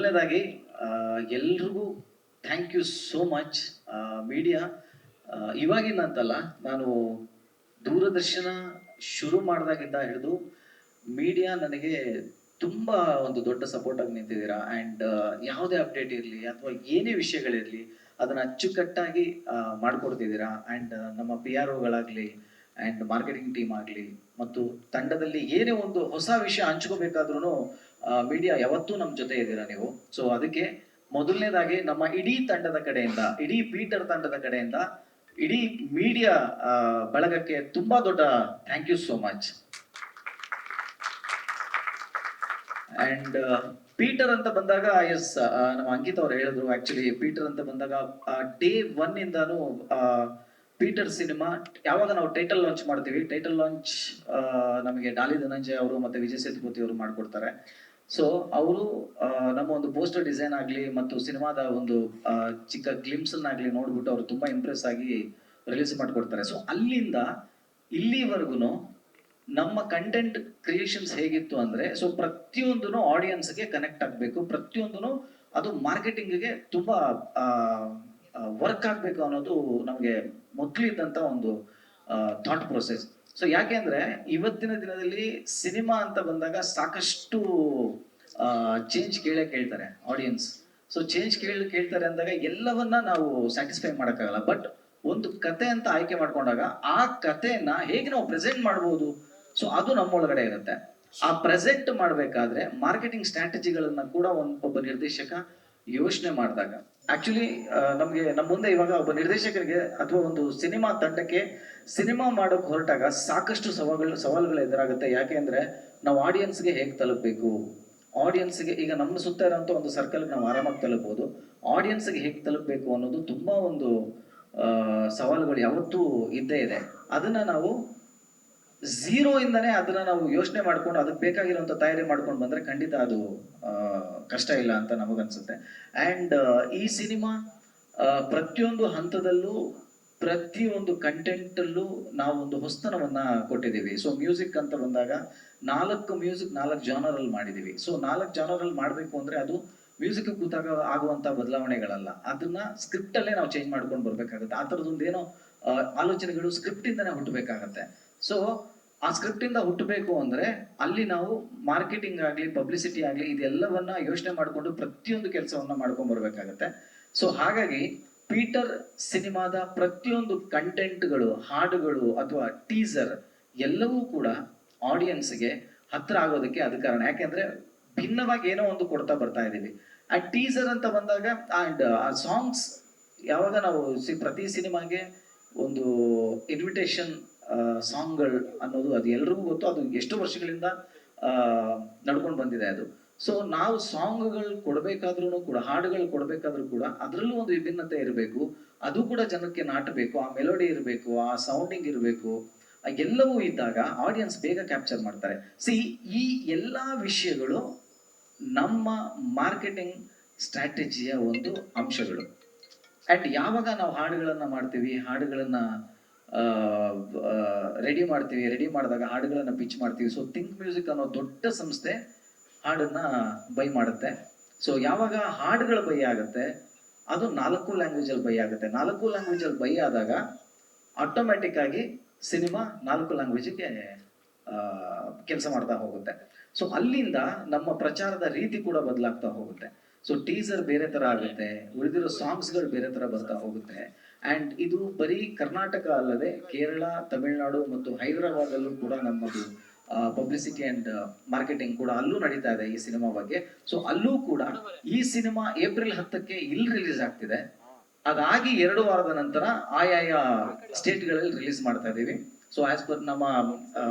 ಮೊದಲನೇದಾಗಿ ಎಲ್ರಿಗೂ thank you so much. Media ಇವಾಗಿಂದಂತಲ್ಲ, ನಾನು ದೂರದರ್ಶನ ಶುರು ಮಾಡಿದಾಗಿಂದ ಹಿಡಿದು ಮೀಡಿಯಾ ನನಗೆ ತುಂಬ ಒಂದು ದೊಡ್ಡ ಸಪೋರ್ಟ್ ಆಗಿ ನಿಂತಿದ್ದೀರಾ. ಆ್ಯಂಡ್ ಯಾವುದೇ ಅಪ್ಡೇಟ್ ಇರಲಿ ಅಥವಾ ಏನೇ ವಿಷಯಗಳಿರಲಿ ಅದನ್ನು ಅಚ್ಚುಕಟ್ಟಾಗಿ ಮಾಡಿಕೊಡ್ತಿದ್ದೀರಾ. ಆ್ಯಂಡ್ ನಮ್ಮ ಪಿ ಆರ್ ಒಗಳಾಗಲಿ ಆ್ಯಂಡ್ ಮಾರ್ಕೆಟಿಂಗ್ ಟೀಮ್ ಆಗಲಿ ಮತ್ತು ತಂಡದಲ್ಲಿ ಏನೇ ಒಂದು ಹೊಸ ವಿಷಯ ಹಂಚ್ಕೋಬೇಕಾದ್ರೂ ಮೀಡಿಯಾ ಯಾವತ್ತೂ ನಮ್ಮ ಜೊತೆ ಇದ್ದೀರಾ ನೀವು. ಸೊ ಅದಕ್ಕೆ ಮೊದಲನೇದಾಗಿ ನಮ್ಮ ಇಡೀ ತಂಡದ ಕಡೆಯಿಂದ, ಇಡೀ ಪೀಟರ್ ತಂಡದ ಕಡೆಯಿಂದ ಇಡೀ ಮೀಡಿಯಾ ಬಳಗಕ್ಕೆ ತುಂಬಾ ದೊಡ್ಡ thank you so much. And Peter ಅಂತ ಬಂದಾಗ ಎಸ್, ನಮ್ಮ ಅಂಕಿತ್ ಅವ್ರು ಹೇಳಿದ್ರು. ಆಕ್ಚುಲಿ ಪೀಟರ್ ಅಂತ ಬಂದಾಗ ಡೇ 1 ಇಂದಾನು ಪೀಟರ್ ಸಿನಿಮಾ ಯಾವಾಗ ನಾವು ಟೈಟಲ್ ಲಾಂಚ್ ಮಾಡ್ತೀವಿ, ಟೈಟಲ್ ಲಾಂಚ್ ನಮಗೆ ಡಾಲಿ ಧನಂಜಯ್ ಅವರು ಮತ್ತೆ ವಿಜಯ್ ಸೇತುಪತಿ ಅವರು ಮಾಡ್ಕೊಡ್ತಾರೆ. ಸೊ ಅವರು ನಮ್ಮ ಒಂದು ಪೋಸ್ಟರ್ ಡಿಸೈನ್ ಆಗಲಿ ಮತ್ತು ಸಿನಿಮಾದ ಒಂದು ಚಿಕ್ಕ ಗ್ಲಿಮ್ಸ್ ಆಗಲಿ ನೋಡ್ಬಿಟ್ಟು ಅವರು ತುಂಬಾ ಇಂಪ್ರೆಸ್ ಆಗಿ ರಿಲೀಸ್ ಮಾಡ್ಕೊಡ್ತಾರೆ. ಸೊ ಅಲ್ಲಿಂದ ಇಲ್ಲಿವರೆಗೂ ನಮ್ಮ ಕಂಟೆಂಟ್ ಕ್ರಿಯೇಷನ್ಸ್ ಹೇಗಿತ್ತು ಅಂದ್ರೆ, ಸೊ ಪ್ರತಿಯೊಂದೂ ಆಡಿಯನ್ಸ್ಗೆ ಕನೆಕ್ಟ್ ಆಗಬೇಕು, ಪ್ರತಿಯೊಂದೂ ಅದು ಮಾರ್ಕೆಟಿಂಗ್ಗೆ ತುಂಬಾ ವರ್ಕ್ ಆಗಬೇಕು ಅನ್ನೋದು ನಮಗೆ ಮೊದಲಿದ್ದಂತ ಒಂದು ಥಾಟ್ ಪ್ರೊಸೆಸ್. ಸೊ ಯಾಕೆ ಅಂದ್ರೆ ಇವತ್ತಿನ ದಿನದಲ್ಲಿ ಸಿನಿಮಾ ಅಂತ ಬಂದಾಗ ಸಾಕಷ್ಟು ಚೇಂಜ್ ಕೇಳ್ತಾರೆ ಆಡಿಯನ್ಸ್. ಸೊ ಚೇಂಜ್ ಕೇಳ್ತಾರೆ ಅಂದಾಗ ಎಲ್ಲವನ್ನ ನಾವು ಸ್ಯಾಟಿಸ್ಫೈ ಮಾಡೋಕ್ಕಾಗಲ್ಲ. ಬಟ್ ಒಂದು ಕತೆ ಅಂತ ಆಯ್ಕೆ ಮಾಡ್ಕೊಂಡಾಗ ಆ ಕಥೆಯನ್ನ ಹೇಗೆ ನಾವು ಪ್ರೆಸೆಂಟ್ ಮಾಡ್ಬೋದು, ಸೊ ಅದು ನಮ್ಮೊಳಗಡೆ ಇರುತ್ತೆ. ಆ ಪ್ರೆಸೆಂಟ್ ಮಾಡಬೇಕಾದ್ರೆ ಮಾರ್ಕೆಟಿಂಗ್ ಸ್ಟ್ರಾಟಜಿಗಳನ್ನ ಕೂಡ ಒಬ್ಬ ನಿರ್ದೇಶಕ ಯೋಚನೆ ಮಾಡಿದಾಗ, ಆಕ್ಚುಲಿ ನಮ್ಗೆ ನಮ್ಮ ಮುಂದೆ ಇವಾಗ ಒಬ್ಬ ನಿರ್ದೇಶಕರಿಗೆ ಅಥವಾ ಒಂದು ಸಿನಿಮಾ ತಂಡಕ್ಕೆ ಸಿನಿಮಾ ಮಾಡೋಕೆ ಹೊರಟಾಗ ಸಾಕಷ್ಟು ಸವಾಲುಗಳು ಎದುರಾಗುತ್ತೆ. ಯಾಕೆ ಅಂದ್ರೆ ನಾವು ಆಡಿಯನ್ಸ್ಗೆ ಹೇಗೆ ತಲುಪಬೇಕು, ಆಡಿಯನ್ಸ್ಗೆ ಈಗ ನಮ್ಮ ಸುತ್ತ ಇರೋಂಥ ಒಂದು ಸರ್ಕಲ್ ನಾವು ಆರಾಮಾಗಿ ತಲುಪಬಹುದು, ಆಡಿಯನ್ಸ್ಗೆ ಹೇಗೆ ತಲುಪಬೇಕು ಅನ್ನೋದು ತುಂಬಾ ಒಂದು ಸವಾಲುಗಳು ಯಾವತ್ತೂ ಇದ್ದೇ ಇದೆ. ಅದನ್ನ ನಾವು ಝೀರೋ ಇಂದಾನೆ ಅದನ್ನ ನಾವು ಯೋಚನೆ ಮಾಡ್ಕೊಂಡು ಅದಕ್ಕೆ ಬೇಕಾಗಿರುವಂತ ತಯಾರಿ ಮಾಡ್ಕೊಂಡು ಬಂದ್ರೆ ಖಂಡಿತ ಅದು ಕಷ್ಟ ಇಲ್ಲ ಅಂತ ನಮಗನ್ಸುತ್ತೆ. ಅಂಡ್ ಈ ಸಿನಿಮಾ ಪ್ರತಿಯೊಂದು ಹಂತದಲ್ಲೂ ಪ್ರತಿಯೊಂದು ಕಂಟೆಂಟ್ ಅಲ್ಲೂ ನಾವು ಒಂದು ಹೊಸ್ತನವನ್ನ ಕೊಟ್ಟಿದ್ದೀವಿ. ಸೊ ಮ್ಯೂಸಿಕ್ ಅಂತ ಬಂದಾಗ 4 ಜಾನರ್ ಅಲ್ಲಿ ಮಾಡಿದೀವಿ. ಸೊ 4 ಜಾನರ್ ಅಲ್ಲಿ ಮಾಡ್ಬೇಕು ಅಂದ್ರೆ ಅದು ಮ್ಯೂಸಿಕ್ ಕೂತಾಗ ಆಗುವಂತ ಬದಲಾವಣೆಗಳಲ್ಲ, ಅದನ್ನ ಸ್ಕ್ರಿಪ್ಟ್ ಅಲ್ಲೇ ನಾವು ಚೇಂಜ್ ಮಾಡ್ಕೊಂಡು ಬರ್ಬೇಕಾಗುತ್ತೆ. ಆ ತರದೊಂದು ಏನೋ ಆಲೋಚನೆಗಳು ಸ್ಕ್ರಿಪ್ಟ್ ಇಂದಾನೆ ಹುಟ್ಟಬೇಕಾಗತ್ತೆ. ಸೊ ಆ ಸ್ಕ್ರಿಪ್ಟ್ ಇಂದ ಹುಟ್ಟಬೇಕು ಅಂದ್ರೆ ಅಲ್ಲಿ ನಾವು ಮಾರ್ಕೆಟಿಂಗ್ ಆಗ್ಲಿ ಪಬ್ಲಿಸಿಟಿ ಆಗ್ಲಿ ಇದೆಲ್ಲವನ್ನ ಯೋಚನೆ ಮಾಡಿಕೊಂಡು ಪ್ರತಿಯೊಂದು ಕೆಲಸವನ್ನ ಮಾಡ್ಕೊಂಡ್ ಬರ್ಬೇಕಾಗತ್ತೆ. ಸೊ ಹಾಗಾಗಿ ಪೀಟರ್ ಸಿನಿಮಾದ ಪ್ರತಿಯೊಂದು ಕಂಟೆಂಟ್ಗಳು, ಹಾಡುಗಳು ಅಥವಾ ಟೀಸರ್ ಎಲ್ಲವೂ ಕೂಡ ಆಡಿಯನ್ಸ್ಗೆ ಹತ್ರ ಆಗೋದಕ್ಕೆ ಅದು ಕಾರಣ. ಯಾಕೆಂದ್ರೆ ಭಿನ್ನವಾಗಿ ಏನೋ ಒಂದು ಕೊಡ್ತಾ ಬರ್ತಾ ಇದೀವಿ. ಆ ಟೀಸರ್ ಅಂತ ಬಂದಾಗ ಅಂಡ್ ಆ ಸಾಂಗ್ಸ್ ಯಾವಾಗ ನಾವು ಪ್ರತಿ ಸಿನಿಮಾಗೆ ಒಂದು ಇನ್ವಿಟೇಷನ್ ಸಾಂಗ್ಗಳು ಅನ್ನೋದು ಅದು ಎಲ್ರಿಗೂ ಗೊತ್ತು, ಅದು ಎಷ್ಟು ವರ್ಷಗಳಿಂದ ನಡ್ಕೊಂಡು ಬಂದಿದೆ ಅದು. ಸೊ ನಾವು ಸಾಂಗ್ಗಳು ಕೊಡ್ಬೇಕಾದ್ರೂ ಕೂಡ, ಹಾಡುಗಳು ಕೊಡ್ಬೇಕಾದ್ರೂ ಕೂಡ ಅದರಲ್ಲೂ ಒಂದು ವಿಭಿನ್ನತೆ ಇರಬೇಕು, ಅದು ಕೂಡ ಜನಕ್ಕೆ ನಾಟಬೇಕು, ಆ ಮೆಲೋಡಿ ಇರಬೇಕು, ಆ ಸೌಂಡಿಂಗ್ ಇರಬೇಕು, ಎಲ್ಲವೂ ಇದ್ದಾಗ ಆಡಿಯನ್ಸ್ ಬೇಗ ಕ್ಯಾಪ್ಚರ್ ಮಾಡ್ತಾರೆ. ಈ ಎಲ್ಲಾ ವಿಷಯಗಳು ನಮ್ಮ ಮಾರ್ಕೆಟಿಂಗ್ ಸ್ಟ್ರಾಟಜಿಯ ಒಂದು ಅಂಶಗಳು. ಅಂಡ್ ಯಾವಾಗ ನಾವು ಹಾಡುಗಳನ್ನ ಮಾಡ್ತೀವಿ, ಹಾಡುಗಳನ್ನ ರೆಡಿ ಮಾಡಿದಾಗ ಹಾಡುಗಳನ್ನ ಪಿಚ್ ಮಾಡ್ತೀವಿ. ಸೊ ಥಿಂಕ್ ಮ್ಯೂಸಿಕ್ ಅನ್ನೋ ದೊಡ್ಡ ಸಂಸ್ಥೆ ಹಾಡನ್ನ ಬೈ ಮಾಡುತ್ತೆ. ಸೊ ಯಾವಾಗ ಹಾಡುಗಳ ಬೈ ಆಗುತ್ತೆ ಅದು 4 ಲ್ಯಾಂಗ್ವೇಜ್ ಅಲ್ಲಿ ಬೈ ಆಗುತ್ತೆ. 4 ಲ್ಯಾಂಗ್ವೇಜ್ ಅಲ್ಲಿ ಬೈ ಆದಾಗ ಆಟೋಮ್ಯಾಟಿಕ್ ಆಗಿ ಸಿನಿಮಾ 4 ಲ್ಯಾಂಗ್ವೇಜ್ಗೆ ಕೆಲಸ ಮಾಡ್ತಾ ಹೋಗುತ್ತೆ. ಸೊ ಅಲ್ಲಿಂದ ನಮ್ಮ ಪ್ರಚಾರದ ರೀತಿ ಕೂಡ ಬದಲಾಗ್ತಾ ಹೋಗುತ್ತೆ. ಸೊ ಟೀಸರ್ ಬೇರೆ ತರ ಆಗುತ್ತೆ, ಉಳಿದಿರೋ ಸಾಂಗ್ಸ್ಗಳು ಬೇರೆ ತರ ಬರ್ತಾ ಹೋಗುತ್ತೆ. ಅಂಡ್ ಇದು ಬರೀ ಕರ್ನಾಟಕ ಅಲ್ಲದೆ ಕೇರಳ, ತಮಿಳುನಾಡು ಮತ್ತು ಹೈದರಾಬಾದ್ ಅಲ್ಲೂ ಕೂಡ ನಮ್ಮದು ಪಬ್ಲಿಸಿಟಿ ಅಂಡ್ ಮಾರ್ಕೆಟಿಂಗ್ ಕೂಡ ಅಲ್ಲೂ ನಡೀತಾ ಇದೆ ಈ ಸಿನಿಮಾ ಬಗ್ಗೆ. ಸೊ ಅಲ್ಲೂ ಕೂಡ ಈ ಸಿನಿಮಾ ಏಪ್ರಿಲ್ 10ಕ್ಕೆ ಇಲ್ಲಿ ರಿಲೀಸ್ ಆಗ್ತಿದೆ. ಅದಾಗಿ 2 ವಾರದ ನಂತರ ಆಯಾಯ ಸ್ಟೇಟ್ಗಳಲ್ಲಿ ರಿಲೀಸ್ ಮಾಡ್ತಾ ಇದೀವಿ. ಸೊ ಆಸ್ ಪರ್ ನಮ್ಮ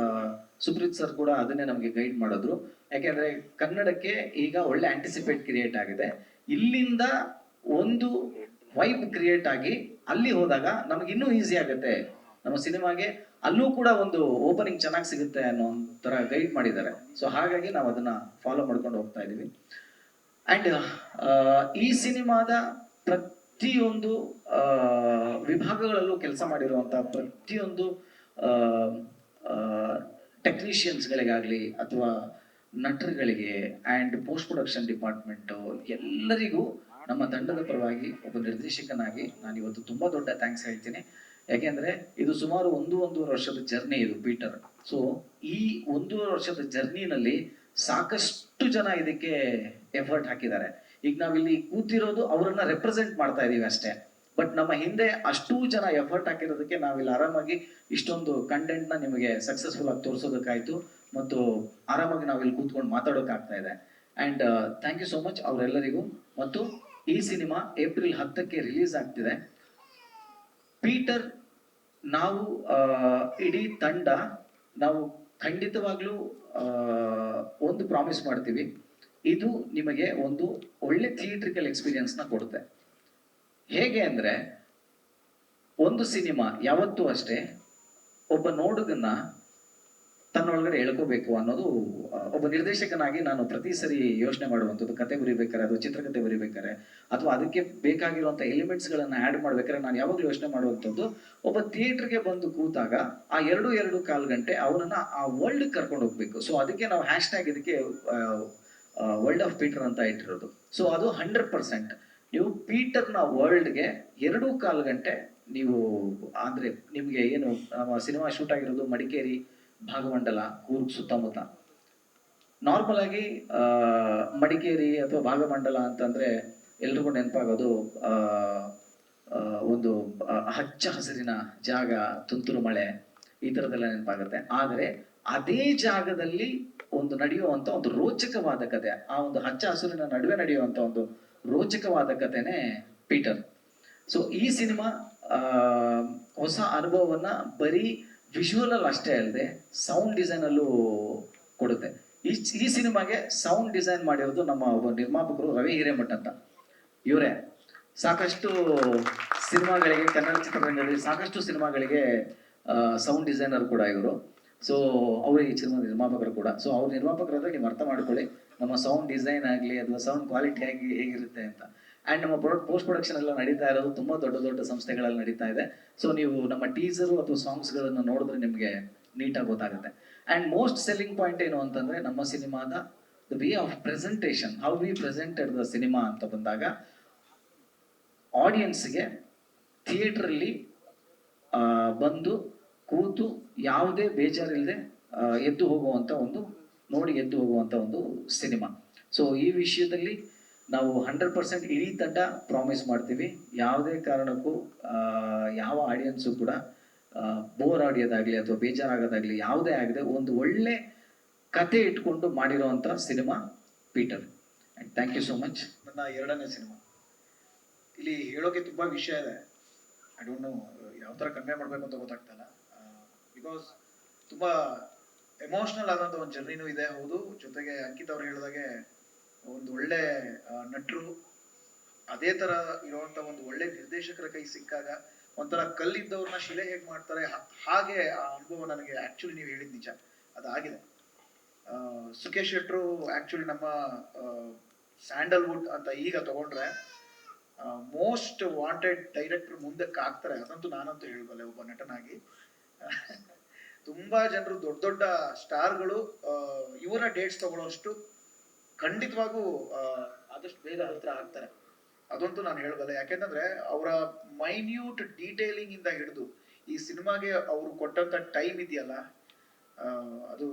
ಸುಪ್ರೀತ್ ಸರ್ ಕೂಡ ಅದನ್ನೇ ನಮಗೆ ಗೈಡ್ ಮಾಡಿದ್ರು. ಯಾಕೆಂದ್ರೆ ಕನ್ನಡಕ್ಕೆ ಈಗ ಒಳ್ಳೆ ಆಂಟಿಸಿಪೇಟ್ ಕ್ರಿಯೇಟ್ ಆಗಿದೆ. ಇಲ್ಲಿಂದ ಒಂದು ವೈಬ್ ಕ್ರಿಯೇಟ್ ಆಗಿ ಅಲ್ಲಿ ಹೋದಾಗ ನಮ್ಗೆ ಇನ್ನೂ ಈಸಿ ಆಗುತ್ತೆ ನಮ್ಮ ಸಿನಿಮಾಗೆ, ಅಲ್ಲೂ ಕೂಡ ಒಂದು ಓಪನಿಂಗ್ ಚೆನ್ನಾಗಿ ಸಿಗುತ್ತೆ ಅನ್ನೋ ತರ ಗೈಡ್ ಮಾಡಿದ್ದಾರೆ. ಸೊ ಹಾಗಾಗಿ ನಾವು ಅದನ್ನ ಫಾಲೋ ಮಾಡ್ಕೊಂಡು ಹೋಗ್ತಾ ಇದೀವಿ. ಅಂಡ್ ಈ ಸಿನಿಮಾದ ಪ್ರತಿಯೊಂದು ವಿಭಾಗಗಳಲ್ಲೂ ಕೆಲಸ ಮಾಡಿರುವಂತ ಪ್ರತಿಯೊಂದು ಟೆಕ್ನಿಷಿಯನ್ಸ್ಗಳಿಗಾಗ್ಲಿ ಅಥವಾ ನಟರುಗಳಿಗೆ ಆ್ಯಂಡ್ ಪೋಸ್ಟ್ ಪ್ರೊಡಕ್ಷನ್ ಡಿಪಾರ್ಟ್ಮೆಂಟು ಎಲ್ಲರಿಗೂ ನಮ್ಮ ತಂಡದ ಪರವಾಗಿ ಒಬ್ಬ ನಿರ್ದೇಶಕನಾಗಿ ನಾನು ಇವತ್ತು ತುಂಬ ದೊಡ್ಡ ಥ್ಯಾಂಕ್ಸ್ ಹೇಳ್ತೀನಿ. ಯಾಕೆಂದರೆ ಇದು ಸುಮಾರು ಒಂದೂವರೆ ವರ್ಷದ ಜರ್ನಿ ಇದು ಪೀಟರ್. ಸೊ ಈ 1.5 ವರ್ಷದ ಜರ್ನಿನಲ್ಲಿ ಸಾಕಷ್ಟು ಜನ ಇದಕ್ಕೆ ಎಫರ್ಟ್ ಹಾಕಿದ್ದಾರೆ. ಈಗ ನಾವಿಲ್ಲಿ ಕೂತಿರೋದು ಅವರನ್ನ ರೆಪ್ರೆಸೆಂಟ್ ಮಾಡ್ತಾ ಇದೀವಿ ಅಷ್ಟೇ. ಬಟ್ ನಮ್ಮ ಹಿಂದೆ ಅಷ್ಟೂ ಜನ ಎಫರ್ಟ್ ಹಾಕಿರೋದಕ್ಕೆ ನಾವಿಲ್ಲಿ ಆರಾಮಾಗಿ ಇಷ್ಟೊಂದು ಕಂಟೆಂಟ್ನ ನಿಮಗೆ ಸಕ್ಸಸ್ಫುಲ್ ಆಗಿ ತೋರಿಸೋದಕ್ಕಾಯ್ತು ಮತ್ತು ಆರಾಮಾಗಿ ನಾವಿಲ್ಲಿ ಕೂತ್ಕೊಂಡು ಮಾತಾಡೋಕ್ಕಾಗ್ತಾ ಇದೆ. And thank you so much ಅವರೆಲ್ಲರಿಗೂ. ಮತ್ತು ಈ ಸಿನಿಮಾ ಏಪ್ರಿಲ್ 10ಕ್ಕೆ ರಿಲೀಸ್ ಆಗ್ತಿದೆ. ಪೀಟರ್ ನಾವು ಇಡೀ ತಂಡ ನಾವು ಖಂಡಿತವಾಗ್ಲೂ ಒಂದು ಪ್ರಾಮಿಸ್ ಮಾಡ್ತೀವಿ, ಇದು ನಿಮಗೆ ಒಂದು ಒಳ್ಳೆ ಥಿಯೇಟ್ರಿಕಲ್ ಎಕ್ಸ್ಪೀರಿಯನ್ಸ್ನ ಕೊಡುತ್ತೆ. ಹೇಗೆ ಅಂದರೆ, ಒಂದು ಸಿನಿಮಾ ಯಾವತ್ತೂ ಅಷ್ಟೇ ಒಬ್ಬ ನೋಡುಗನ್ನ ತನ್ನೊಳಗಡೆ ಎಳ್ಕೋಬೇಕು ಅನ್ನೋದು ಒಬ್ಬ ನಿರ್ದೇಶಕನಾಗಿ ನಾನು ಪ್ರತಿ ಸರಿ ಯೋಚನೆ ಮಾಡುವಂಥದ್ದು. ಕತೆ ಬರಿಬೇಕಾರೆ, ಅದು ಚಿತ್ರಕಥೆ ಬರಿಬೇಕಾರೆ, ಅಥವಾ ಅದಕ್ಕೆ ಬೇಕಾಗಿರುವಂಥ ಎಲಿಮೆಂಟ್ಸ್ಗಳನ್ನು ಆ್ಯಡ್ ಮಾಡ್ಬೇಕಾದ್ರೆ ನಾನು ಯಾವಾಗಲೂ ಯೋಚನೆ ಮಾಡುವಂಥದ್ದು, ಒಬ್ಬ ಥಿಯೇಟ್ರಿಗೆ ಬಂದು ಕೂತಾಗ ಆ 2.5 ಗಂಟೆ ಅವನನ್ನ ಆ ವರ್ಲ್ಡ್ ಕರ್ಕೊಂಡು ಹೋಗ್ಬೇಕು. ಸೊ ಅದಕ್ಕೆ ನಾವು ಹ್ಯಾಶ್ಟ್ಯಾಗ್ ಇದಕ್ಕೆ ವರ್ಲ್ಡ್ ಆಫ್ ಪೀಟರ್ ಅಂತ ಇಟ್ಟಿರೋದು. ಸೊ ಅದು 100%. ನೀವು ಪೀಟರ್ನ ವರ್ಲ್ಡ್ಗೆ 2.25 ಗಂಟೆ ನೀವು ಅಂದರೆ ನಿಮಗೆ ಏನು ಸಿನಿಮಾ ಶೂಟ್ ಆಗಿರೋದು ಮಡಿಕೇರಿ, ಭಾಗಮಂಡಲ, ಕೂರ್ಗ್ ಸುತ್ತಮುತ್ತ. ನಾರ್ಮಲ್ ಆಗಿ ಮಡಿಕೇರಿ ಅಥವಾ ಭಾಗಮಂಡಲ ಅಂತಂದ್ರೆ ಎಲ್ರಿಗೂ ನೆನಪಾಗೋದು ಒಂದು ಹಚ್ಚ ಹಸಿರಿನ ಜಾಗ, ತುಂತುರು ಮಳೆ, ಈ ಥರದ್ದೆಲ್ಲ ನೆನಪಾಗುತ್ತೆ. ಆದರೆ ಅದೇ ಜಾಗದಲ್ಲಿ ಒಂದು ನಡೆಯುವಂಥ ಒಂದು ರೋಚಕವಾದ ಕತೆ, ಆ ಒಂದು ಹಚ್ಚ ಹಸಿರಿನ ನಡುವೆ ನಡೆಯುವಂಥ ಒಂದು ರೋಚಕವಾದ ಕಥೆನೇ ಪೀಟರ್. ಸೊ ಈ ಸಿನಿಮಾ ಹೊಸ ಅನುಭವವನ್ನ ಬರೀ ವಿಜುವಲ್ ಅಲ್ಲಿ ಅಷ್ಟೇ ಅಲ್ಲದೆ ಸೌಂಡ್ ಡಿಸೈನ್ ಅಲ್ಲೂ ಕೊಡುತ್ತೆ. ಈ ಸಿನಿಮಾಗೆ ಸೌಂಡ್ ಡಿಸೈನ್ ಮಾಡಿರೋದು ನಮ್ಮ ಒಬ್ಬ ನಿರ್ಮಾಪಕರು ರವಿ ಹಿರೇಮಠ್ ಅಂತ. ಇವರೇ ಸಾಕಷ್ಟು ಸಿನಿಮಾಗಳಿಗೆ, ಕನ್ನಡ ಚಿತ್ರರಂಗದಲ್ಲಿ ಸಾಕಷ್ಟು ಸಿನಿಮಾಗಳಿಗೆ ಸೌಂಡ್ ಡಿಸೈನರ್ ಕೂಡ ಇವರು. ಸೊ ಅವರು ಈ ಸಿನಿಮಾ ನಿರ್ಮಾಪಕರು ಕೂಡ. ಸೊ ಅವ್ರ ನಿರ್ಮಾಪಕರಾದ್ರೆ ನೀವು ಅರ್ಥ ಮಾಡ್ಕೊಳ್ಳಿ ನಮ್ಮ ಸೌಂಡ್ ಡಿಸೈನ್ ಆಗಲಿ ಅಥವಾ ಸೌಂಡ್ ಕ್ವಾಲಿಟಿ ಆಗಿ ಹೇಗಿರುತ್ತೆ ಅಂತ. ಆ್ಯಂಡ್ ನಮ್ಮ ಪೋಸ್ಟ್ ಪ್ರೊಡಕ್ಷನ್ ಎಲ್ಲ ನಡೀತಾ ಇರೋದು ತುಂಬ ದೊಡ್ಡ ದೊಡ್ಡ ಸಂಸ್ಥೆಗಳಲ್ಲಿ ನಡೀತಾ ಇದೆ. ಸೊ ನೀವು ನಮ್ಮ ಟೀಸರು ಅಥವಾ ಸಾಂಗ್ಸ್ಗಳನ್ನು ನೋಡಿದ್ರೆ ನಿಮಗೆ ನೀಟಾಗಿ ಗೊತ್ತಾಗುತ್ತೆ. ಆ್ಯಂಡ್ ಮೋಸ್ಟ್ ಸೆಲ್ಲಿಂಗ್ ಪಾಯಿಂಟ್ ಏನು ಅಂತಂದರೆ ನಮ್ಮ ಸಿನಿಮಾದ the way of presentation, how we presented the cinema ಅಂತ ಬಂದಾಗ ಆಡಿಯನ್ಸ್ಗೆ ಥಿಯೇಟ್ರಲ್ಲಿ ಬಂದು ಕೂತು ಯಾವುದೇ ಬೇಜಾರಿಲ್ಲದೆ ಎದ್ದು ಹೋಗುವಂಥ ಒಂದು ಸಿನಿಮಾ. ಸೊ ಈ ವಿಷಯದಲ್ಲಿ ನಾವು 100% ಇಡೀ ತಂಡ ಪ್ರಾಮಿಸ್ ಮಾಡ್ತೀವಿ. ಯಾವುದೇ ಕಾರಣಕ್ಕೂ ಯಾವ ಆಡಿಯನ್ಸು ಕೂಡ ಬೋರ್ ಆಡಿಯೋದಾಗಲಿ ಅಥವಾ ಬೇಜಾರಾಗೋದಾಗಲಿ ಯಾವುದೇ ಆಗದೆ ಒಂದು ಒಳ್ಳೆ ಕತೆ ಇಟ್ಕೊಂಡು ಮಾಡಿರೋವಂಥ cinema Peter. And thank you so much. ನನ್ನ 2ನೇ ಸಿನಿಮಾ. ಇಲ್ಲಿ ಹೇಳೋಕೆ ತುಂಬ ವಿಷಯ ಇದೆ. ಐ ಡೋಂಟ್ ನೋ ಯಾವ ಥರ ಕನ್ವೆ ಮಾಡಬೇಕು ಅಂತ ಗೊತ್ತಾಗ್ತಾಯಿಲ್ಲ. ಬಿಕಾಸ್ ತುಂಬ ಎಮೋಷ್ನಲ್ ಆದಂಥ ಒಂದು ಜರ್ನಿನೂ ಇದೆ, ಹೌದು. ಜೊತೆಗೆ ಅಂಕಿತ್ ಅವ್ರು ಹೇಳಿದಾಗೆ ಒಂದು ಒಳ್ಳೆ ನಟರು, ಅದೇ ಥರ ಇರುವಂಥ ಒಂದು ಒಳ್ಳೆ ನಿರ್ದೇಶಕರ ಕೈ ಸಿಕ್ಕಾಗ ಒಂಥರ ಕಲ್ಲಿದ್ದವ್ರನ್ನ ಶಿಲೆ ಹೇಗೆ ಮಾಡ್ತಾರೆ ಹಾಗೆ ಆ ಅನುಭವ ನನಗೆ ಆ್ಯಕ್ಚುಲಿ ನೀವು ಹೇಳಿದ ನಿಜ ಅದಾಗಿದೆ. ಸುಖೇಶ್ ಶೆಟ್ರು ಆ್ಯಕ್ಚುಲಿ ನಮ್ಮ ಸ್ಯಾಂಡಲ್ವುಡ್ ಅಂತ ಈಗ ತಗೊಂಡ್ರೆ ಮೋಸ್ಟ್ ವಾಂಟೆಡ್ ಡೈರೆಕ್ಟರ್ ಮುಂದಕ್ಕೆ ಆಗ್ತಾರೆ, ಅದಂತೂ ನಾನಂತೂ ಹೇಳ್ಬಲ್ಲೆ ಒಬ್ಬ ನಟನಾಗಿ. ತುಂಬಾ ಜನರು ದೊಡ್ಡ ದೊಡ್ಡ ಸ್ಟಾರ್ಗಳು ಇವರ ಡೇಟ್ಸ್ ತಗೊಳ್ಳೋಷ್ಟು ಖಂಡಿತವಾಗೂ ಆದಷ್ಟು ಬೇಗ ಹತ್ರ ಆಗ್ತಾರೆ, ಅದಂತೂ ನಾನು ಹೇಳ್ಬಲ್ಲೆ. ಯಾಕೆಂತಂದ್ರೆ ಅವರ ಮೈನ್ಯೂಟ್ ಡೀಟೇಲಿಂಗ್ ಇಂದ ಹಿಡಿದು ಈ ಸಿನಿಮಾಗೆ ಅವರು ಕೊಟ್ಟಂತ ಟೈಮ್ ಇದೆಯಲ್ಲ, ಅದು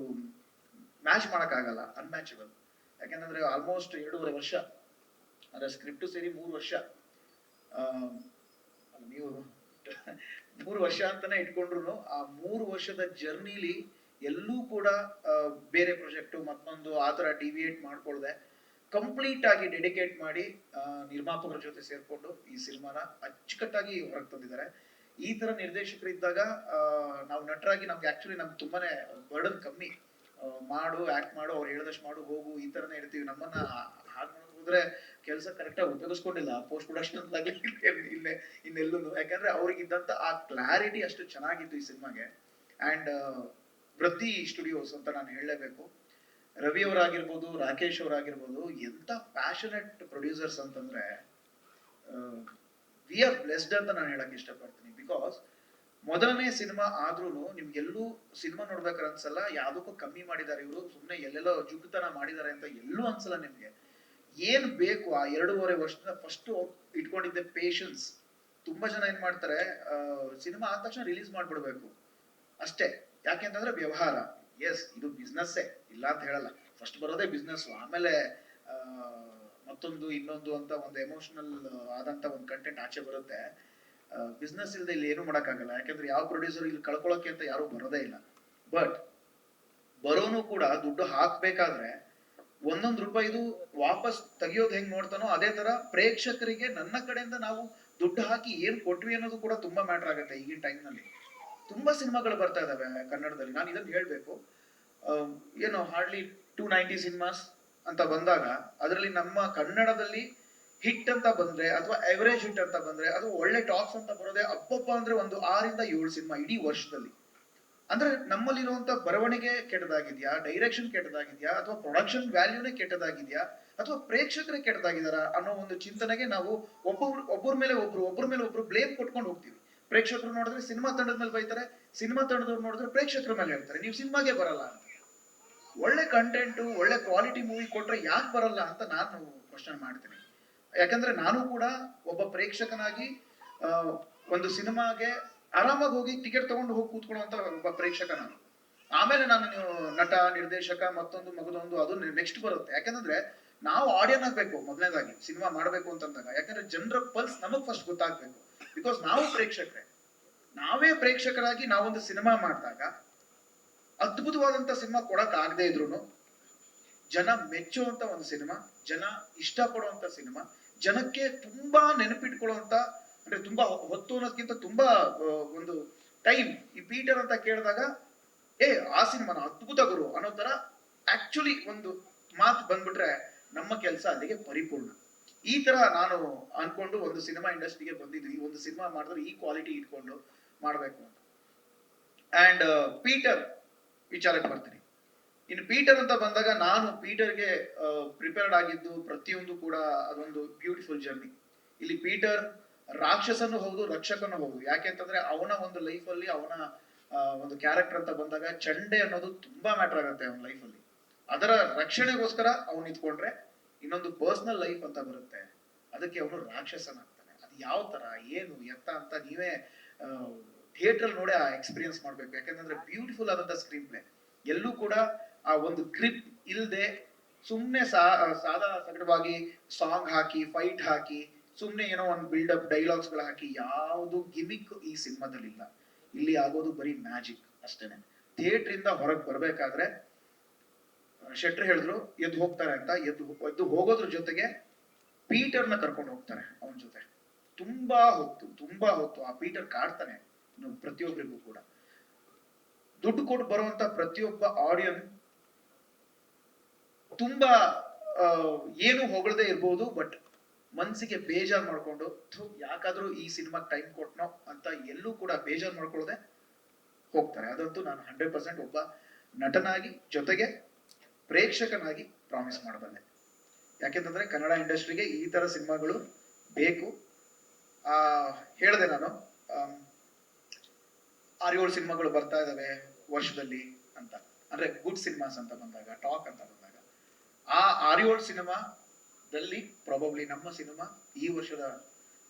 ಮ್ಯಾಚ್ ಮಾಡೋಕ್ಕಾಗಲ್ಲ, ಅನ್ಮ್ಯಾಚಬಲ್. ಯಾಕೆಂತಂದ್ರೆ ಆಲ್ಮೋಸ್ಟ್ 2.5 ವರ್ಷ, ಅಂದ್ರೆ ಸ್ಕ್ರಿಪ್ಟು ಸೇರಿ 3 ವರ್ಷ, ನೀವು 3 ವರ್ಷ ಅಂತಾನೆ ಇಟ್ಕೊಂಡ್ರು ಆ 3 ವರ್ಷದ ಜರ್ನಿಲಿ ಎಲ್ಲೂ ಕೂಡ ಬೇರೆ ಪ್ರಾಜೆಕ್ಟು ಮತ್ತೊಂದು ಆ ಥರ ಡಿವಿಯೇಟ್ ಮಾಡ್ಕೊಳ್ದೆ ಕಂಪ್ಲೀಟ್ ಆಗಿ ಡೆಡಿಕೇಟ್ ಮಾಡಿ ನಿರ್ಮಾಪಕರ ಜೊತೆ ಸೇರ್ಕೊಂಡು ಈ ಸಿನಿಮಾನ ಅಚ್ಚುಕಟ್ಟಾಗಿ ಹೊರಗೆ ತಂದಿದ್ದಾರೆ. ಈ ತರ ನಿರ್ದೇಶಕರಿದ್ದಾಗ ನಾವು ನಟರಾಗಿ ನಮ್ಗೆ ಆಕ್ಚುಲಿ ನಮ್ಗೆ ತುಂಬಾನೇ ಬರ್ಡನ್ ಕಮ್ಮಿ. ಮಾಡು, ಆಕ್ಟ್ ಮಾಡು, ಅವ್ರು ಹೇಳಿದಷ್ಟು ಮಾಡು, ಹೋಗು, ಈ ತರನೇ ಇರ್ತೀವಿ. ನಮ್ಮನ್ನ ಹಾಗೆ ಹೋದ್ರೆ ಕೆಲಸ ಕರೆಕ್ಟಾಗಿ ಉಪಯೋಗಿಸ್ಕೊಂಡಿಲ್ಲ ಪೋಸ್ಟ್ ಪ್ರೊಡಕ್ಷನ್ ಇಲ್ಲೇ ಇನ್ನೆಲ್ಲೂ. ಯಾಕಂದ್ರೆ ಅವ್ರಿಗಿದ್ದಂತ ಆ ಕ್ಲಾರಿಟಿ ಅಷ್ಟು ಚೆನ್ನಾಗಿತ್ತು ಈ ಸಿನಿಮಾಗೆ. ಅಂಡ್ ವೃದ್ಧಿ ಸ್ಟುಡಿಯೋಸ್ ಅಂತ ನಾನು ಹೇಳಲೇಬೇಕು. ರವಿ ಅವರಾಗಿರ್ಬೋದು, ರಾಕೇಶ್ ಅವರಾಗಿರ್ಬೋದು, ಎಂತ ಪ್ಯಾಷನೆಟ್ ಪ್ರೊಡ್ಯೂಸರ್ಸ್ ಅಂತಂದ್ರೆ ವಿ ಆರ್ ಬ್ಲೆಸ್ಡ್ ಅಂತ ನಾನು ಹೇಳಕ್ ಇಷ್ಟಪಡ್ತೀನಿ. ಬಿಕಾಸ್ ಮೊದಲನೇ ಸಿನಿಮಾ ಆದ್ರೂ ನಿಮ್ಗೆಲ್ಲೂ ಸಿನಿಮಾ ನೋಡ್ಬೇಕಾದ್ರೆ ಅನ್ಸಲ್ಲ ಯಾವ್ದಕ್ಕೂ ಕಮ್ಮಿ ಮಾಡಿದ್ದಾರೆ ಇವರು, ಸುಮ್ಮನೆ ಎಲ್ಲೆಲ್ಲೋ ಜುಗ್ತನ ಮಾಡಿದ್ದಾರೆ ಅಂತ ಎಲ್ಲೂ ಅನ್ಸಲ್ಲ ನಿಮ್ಗೆ. ಏನ್ ಬೇಕು ಆ 2.5 ವರ್ಷದ ಫಸ್ಟ್ ಇಟ್ಕೊಂಡಿದ್ದೆ ಪೇಷನ್ಸ್. ತುಂಬಾ ಜನ ಏನ್ ಮಾಡ್ತಾರೆ, ಸಿನಿಮಾ ಆದ ತಕ್ಷಣ ರಿಲೀಸ್ ಮಾಡ್ಬಿಡ್ಬೇಕು ಅಷ್ಟೇ. ಯಾಕೆಂತಂದ್ರೆ ವ್ಯವಹಾರ. ಎಸ್, ಇದು ಬಿಸ್ನೆಸ್ಸೇ, ಇಲ್ಲ ಅಂತ ಹೇಳಲ್ಲ. ಫಸ್ಟ್ ಬರೋದೇ ಬಿಸ್ನೆಸ್, ಆಮೇಲೆ ಮತ್ತೊಂದು ಇನ್ನೊಂದು ಅಂತ ಒಂದು ಎಮೋಷನಲ್ ಆದಂತ ಒಂದು ಕಂಟೆಂಟ್ ಆಚೆ ಬರುತ್ತೆ. ಬಿಸ್ನೆಸ್ ಇಲ್ಲದೆ ಇಲ್ಲಿ ಏನು ಮಾಡಕ್ಕಾಗಲ್ಲ. ಯಾಕಂದ್ರೆ ಯಾವ ಪ್ರೊಡ್ಯೂಸರ್ ಇಲ್ಲಿ ಕಳ್ಕೊಳಕ್ಕೆ ಅಂತ ಯಾರು ಬರೋದೇ ಇಲ್ಲ. ಬಟ್ ಬರೋನು ಕೂಡ ದುಡ್ಡು ಹಾಕ್ಬೇಕಾದ್ರೆ ಒಂದೊಂದು ರೂಪಾಯಿದು ವಾಪಸ್ ತೆಗಿಯೋದು ಹೆಂಗ್ ನೋಡ್ತಾನೋ ಅದೇ ತರ ಪ್ರೇಕ್ಷಕರಿಗೆ ನನ್ನ ಕಡೆಯಿಂದ ನಾವು ದುಡ್ಡು ಹಾಕಿ ಏನ್ ಕೊಟ್ವಿ ಅನ್ನೋದು ಕೂಡ ತುಂಬಾ ಮ್ಯಾಟರ್ ಆಗುತ್ತೆ. ಈಗಿನ ಟೈಮ್ ನಲ್ಲಿ ತುಂಬಾ ಸಿನಿಮಾಗಳು ಬರ್ತಾ ಇದಾವೆ ಕನ್ನಡದಲ್ಲಿ. ನಾನು ಇದನ್ನ ಹೇಳ್ಬೇಕು, ಏನು ಹಾರ್ಡ್ಲಿ 290 ಸಿನಿಮಾಸ್ ಅಂತ ಬಂದಾಗ ಅದರಲ್ಲಿ ನಮ್ಮ ಕನ್ನಡದಲ್ಲಿ ಹಿಟ್ ಅಂತ ಬಂದ್ರೆ ಅಥವಾ ಎವರೇಜ್ ಹಿಟ್ ಅಂತ ಬಂದ್ರೆ ಅಥವಾ ಒಳ್ಳೆ ಟಾಕ್ಸ್ ಅಂತ ಬರೋದೇ ಅಬ್ಬಬ್ಬ ಅಂದ್ರೆ ಒಂದು 6 ಇಂದ 7 ಸಿನಿಮಾ ಇಡೀ ವರ್ಷದಲ್ಲಿ. ಅಂದ್ರೆ ನಮ್ಮಲ್ಲಿರುವಂತ ಬರವಣಿಗೆ ಕೆಟ್ಟದಾಗಿದ್ಯಾ, ಡೈರೆಕ್ಷನ್ ಕೆಟ್ಟದಾಗಿದ್ಯಾ, ಅಥವಾ ಪ್ರೊಡಕ್ಷನ್ ವ್ಯಾಲ್ಯೂನೇ ಕೆಟ್ಟದಾಗಿದ್ಯಾ, ಅಥವಾ ಪ್ರೇಕ್ಷಕರೇ ಕೆಟ್ಟದಾಗಿದಾರ ಅನ್ನೋ ಒಂದು ಚಿಂತನೆಗೆ ನಾವು ಒಬ್ಬರ ಮೇಲೆ ಒಬ್ರು ಬ್ಲೇಮ್ ಕೊಟ್ಕೊಂಡು ಹೋಗ್ತೀವಿ. ಪ್ರೇಕ್ಷಕರು ನೋಡಿದ್ರೆ ಸಿನಿಮಾ ತಂಡದ ಮೇಲೆ ಬೈತಾರೆ, ಸಿನಿಮಾ ತಂಡದವ್ರು ನೋಡಿದ್ರೆ ಪ್ರೇಕ್ಷಕರ ಮೇಲೆ ಹೇಳ್ತಾರೆ ನೀವು ಸಿನಿಮಾಗೆ ಬರಲ್ಲ ಅಂತ. ಒಳ್ಳೆ ಕಂಟೆಂಟ್, ಒಳ್ಳೆ ಕ್ವಾಲಿಟಿ ಮೂವಿ ಕೊಟ್ರೆ ಯಾಕೆ ಬರಲ್ಲ ಅಂತ ನಾನು ಕ್ವಶನ್ ಮಾಡ್ತೀನಿ. ಯಾಕಂದ್ರೆ ನಾನು ಕೂಡ ಒಬ್ಬ ಪ್ರೇಕ್ಷಕನಾಗಿ ಒಂದು ಸಿನಿಮಾಗೆ ಆರಾಮಾಗಿ ಹೋಗಿ ಟಿಕೆಟ್ ತಗೊಂಡು ಹೋಗಿ ಕೂತ್ಕೊಳ್ಳುವಂತ ಒಬ್ಬ ಪ್ರೇಕ್ಷಕ ನಾನು. ಆಮೇಲೆ ನಾನು ನಟ, ನಿರ್ದೇಶಕ, ಮತ್ತೊಂದು ಮಗದೊಂದು ಅದು ನೆಕ್ಸ್ಟ್ ಬರುತ್ತೆ. ಯಾಕಂದ್ರೆ ನಾವು ಆಡಿಯನ್ ಆಗ್ಬೇಕು ಮೊದಲನೇದಾಗಿ ಸಿನಿಮಾ ಮಾಡ್ಬೇಕು ಅಂತಂದಾಗ. ಯಾಕಂದ್ರೆ ಜನರ ಪಲ್ಸ್ ನಮಗ್ ಫಸ್ಟ್ ಗೊತ್ತಾಗ್ಬೇಕು. ಬಿಕಾಸ್ ನಾವು ಪ್ರೇಕ್ಷಕರೇ, ನಾವೇ ಪ್ರೇಕ್ಷಕರಾಗಿ ನಾವೊಂದು ಸಿನಿಮಾ ಮಾಡಿದಾಗ ಅದ್ಭುತವಾದಂತ ಸಿನಿಮಾ ಕೊಡಕ್ ಆಗದೆ ಇದ್ರು ಜನ ಮೆಚ್ಚುವಂತ ಒಂದು ಸಿನಿಮಾ, ಜನ ಇಷ್ಟಪಡುವಂತ ಸಿನಿಮಾ, ಜನಕ್ಕೆ ತುಂಬಾ ನೆನಪಿಟ್ಕೊಳ್ಳುವಂತ, ಅಂದ್ರೆ ತುಂಬಾ ಹೊತ್ತು ಅನ್ನೋದಕ್ಕಿಂತ ತುಂಬಾ ಒಂದು ಟೈಮ್ ಈ ಪೀಟರ್ ಅಂತ ಕೇಳಿದಾಗ ಆ ಸಿನಿಮಾನ ಅದ್ಭುತ ಗುರು ಅನ್ನೋ ತರ ಆಕ್ಚುಲಿ ಒಂದು ಮಾತು ಬಂದ್ಬಿಟ್ರೆ ನಮ್ಮ ಕೆಲಸ ಅಲ್ಲಿಗೆ ಪರಿಪೂರ್ಣ. ಈ ತರ ನಾನು ಅನ್ಕೊಂಡು ಒಂದು ಸಿನಿಮಾ ಇಂಡಸ್ಟ್ರಿಗೆ ಬಂದಿದ್ವಿ. ಒಂದು ಸಿನಿಮಾ ಮಾಡಿದ್ರೆ ಈ ಕ್ವಾಲಿಟಿ ಇಟ್ಕೊಂಡು ಮಾಡ್ಬೇಕು ಅಂತ. ಅಂಡ್ ಪೀಟರ್ ವಿಚಾರಕ್ಕೆ ಬರ್ತೀನಿ. ಇನ್ನು ಪೀಟರ್ ಅಂತ ಬಂದಾಗ ನಾನು ಪೀಟರ್ಗೆ ಪ್ರಿಪೇರ್ಡ್ ಆಗಿದ್ದು ಪ್ರತಿಯೊಂದು ಕೂಡ ಅದೊಂದು ಬ್ಯೂಟಿಫುಲ್ ಜರ್ನಿ. ಇಲ್ಲಿ ಪೀಟರ್ ರಾಕ್ಷಸನು ಹೌದು, ರಕ್ಷಕನು ಹೌದು. ಯಾಕೆಂತಂದ್ರೆ ಅವನ ಒಂದು ಲೈಫ್ ಅಲ್ಲಿ ಅವನ ಒಂದು ಕ್ಯಾರೆಕ್ಟರ್ ಅಂತ ಬಂದಾಗ ಚಂಡೆ ಅನ್ನೋದು ತುಂಬಾ ಮ್ಯಾಟರ್ ಆಗುತ್ತೆ ಅವನ ಲೈಫ್ ಅಲ್ಲಿ. ಅದರ ರಕ್ಷಣೆಗೋಸ್ಕರ ಅವನು ನಿಂತ್ಕೊಂಡ್ರೆ ಇನ್ನೊಂದು ಪರ್ಸನಲ್ ಲೈಫ್ ಅಂತ ಬರುತ್ತೆ, ಅದಕ್ಕೆ ಅವನು ರಾಕ್ಷಸನಾಗ್ತಾನೆ. ಅದು ಯಾವ ತರ ಏನು ಎತ್ತ ಅಂತ ನೀವೇ ಥಿಯೇಟರ್ ನೋಡಿ ಆ ಎಕ್ಸ್ಪೀರಿಯನ್ಸ್ ಮಾಡ್ಬೇಕು. ಯಾಕಂದ್ರೆ ಬ್ಯೂಟಿಫುಲ್ ಆದಂತ ಸ್ಕ್ರೀನ್ ಪ್ಲೇ. ಎಲ್ಲೂ ಕೂಡ ಆ ಒಂದು ಗ್ರಿಪ್ ಇಲ್ದೆ ಸುಮ್ನೆ ಸಾದಾ ಸಗಟವಾಗಿ ಸಾಂಗ್ ಹಾಕಿ, ಫೈಟ್ ಹಾಕಿ, ಸುಮ್ನೆ ಏನೋ ಒಂದು ಬಿಲ್ಡಪ್ ಡೈಲಾಗ್ಸ್ ಗಳು ಹಾಕಿ ಯಾವುದು ಗಿಮಿಕ್ ಈ ಸಿನಿಮಾದಲ್ಲಿ ಇಲ್ಲ. ಇಲ್ಲಿ ಆಗೋದು ಬರೀ ಮ್ಯಾಜಿಕ್ ಅಷ್ಟೇನೆ. ಥಿಯೇಟರ್ ಇಂದ ಹೊರಗೆ ಬರ್ಬೇಕಾದ್ರೆ ಶೆಟ್ರ್ ಹೇಳಿದ್ರು ಎದ್ದು ಹೋಗ್ತಾರೆ ಅಂತ. ಎದ್ದು ಹೋಗೋದ್ರ ಜೊತೆಗೆ ಪೀಟರ್ನ ಕರ್ಕೊಂಡು ಹೋಗ್ತಾರೆ ಅವನ ಜೊತೆ. ತುಂಬಾ ಹೊತ್ತು ಆ ಪೀಟರ್ ಕಾಡ್ತಾನೆ ಪ್ರತಿಯೊಬ್ಬರಿಗೂ ಕೂಡ. ದುಡ್ಡು ಕೊಟ್ಟು ಬರುವಂತ ಪ್ರತಿಯೊಬ್ಬ ಆಡಿಯನ್ ತುಂಬಾ ಏನು ಹೊಗಳದೆ ಇರ್ಬೋದು, ಬಟ್ ಮನ್ಸಿಗೆ ಬೇಜಾರ್ ಮಾಡ್ಕೊಂಡು ಯಾಕಾದ್ರೂ ಈ ಸಿನಿಮಾ ಟೈಮ್ ಕೊಟ್ನೋ ಅಂತ ಎಲ್ಲೂ ಕೂಡ ಬೇಜಾರ್ ಮಾಡ್ಕೊಳ್ಳದೆ ಹೋಗ್ತಾರೆ. ಅದಂತೂ ನಾನು 100% ಒಬ್ಬ ನಟನಾಗಿ ಜೊತೆಗೆ ಪ್ರೇಕ್ಷಕನಾಗಿ ಪ್ರಾಮಿಸ್ ಮಾಡಬಲ್ಲೆ. ಯಾಕೆಂತಂದ್ರೆ ಕನ್ನಡ ಇಂಡಸ್ಟ್ರಿಗೆ ಈ ತರ ಸಿನಿಮಾಗಳು ಬೇಕು. ಹೇಳಿದೆ ನಾನು 6-7 ಸಿನಿಮಾಗಳು ಬರ್ತಾ ಇದಾವೆ ವರ್ಷದಲ್ಲಿ ಅಂತ. ಅಂದ್ರೆ ಗುಡ್ ಸಿನಿಮಾಸ್ ಅಂತ ಬಂದಾಗ, ಟಾಕ್ ಅಂತ ಬಂದಾಗ ಆ 6-7 ಸಿನಿಮಾದಲ್ಲಿ ಪ್ರಾಬಬ್ಲಿ ನಮ್ಮ ಸಿನಿಮಾ ಈ ವರ್ಷದ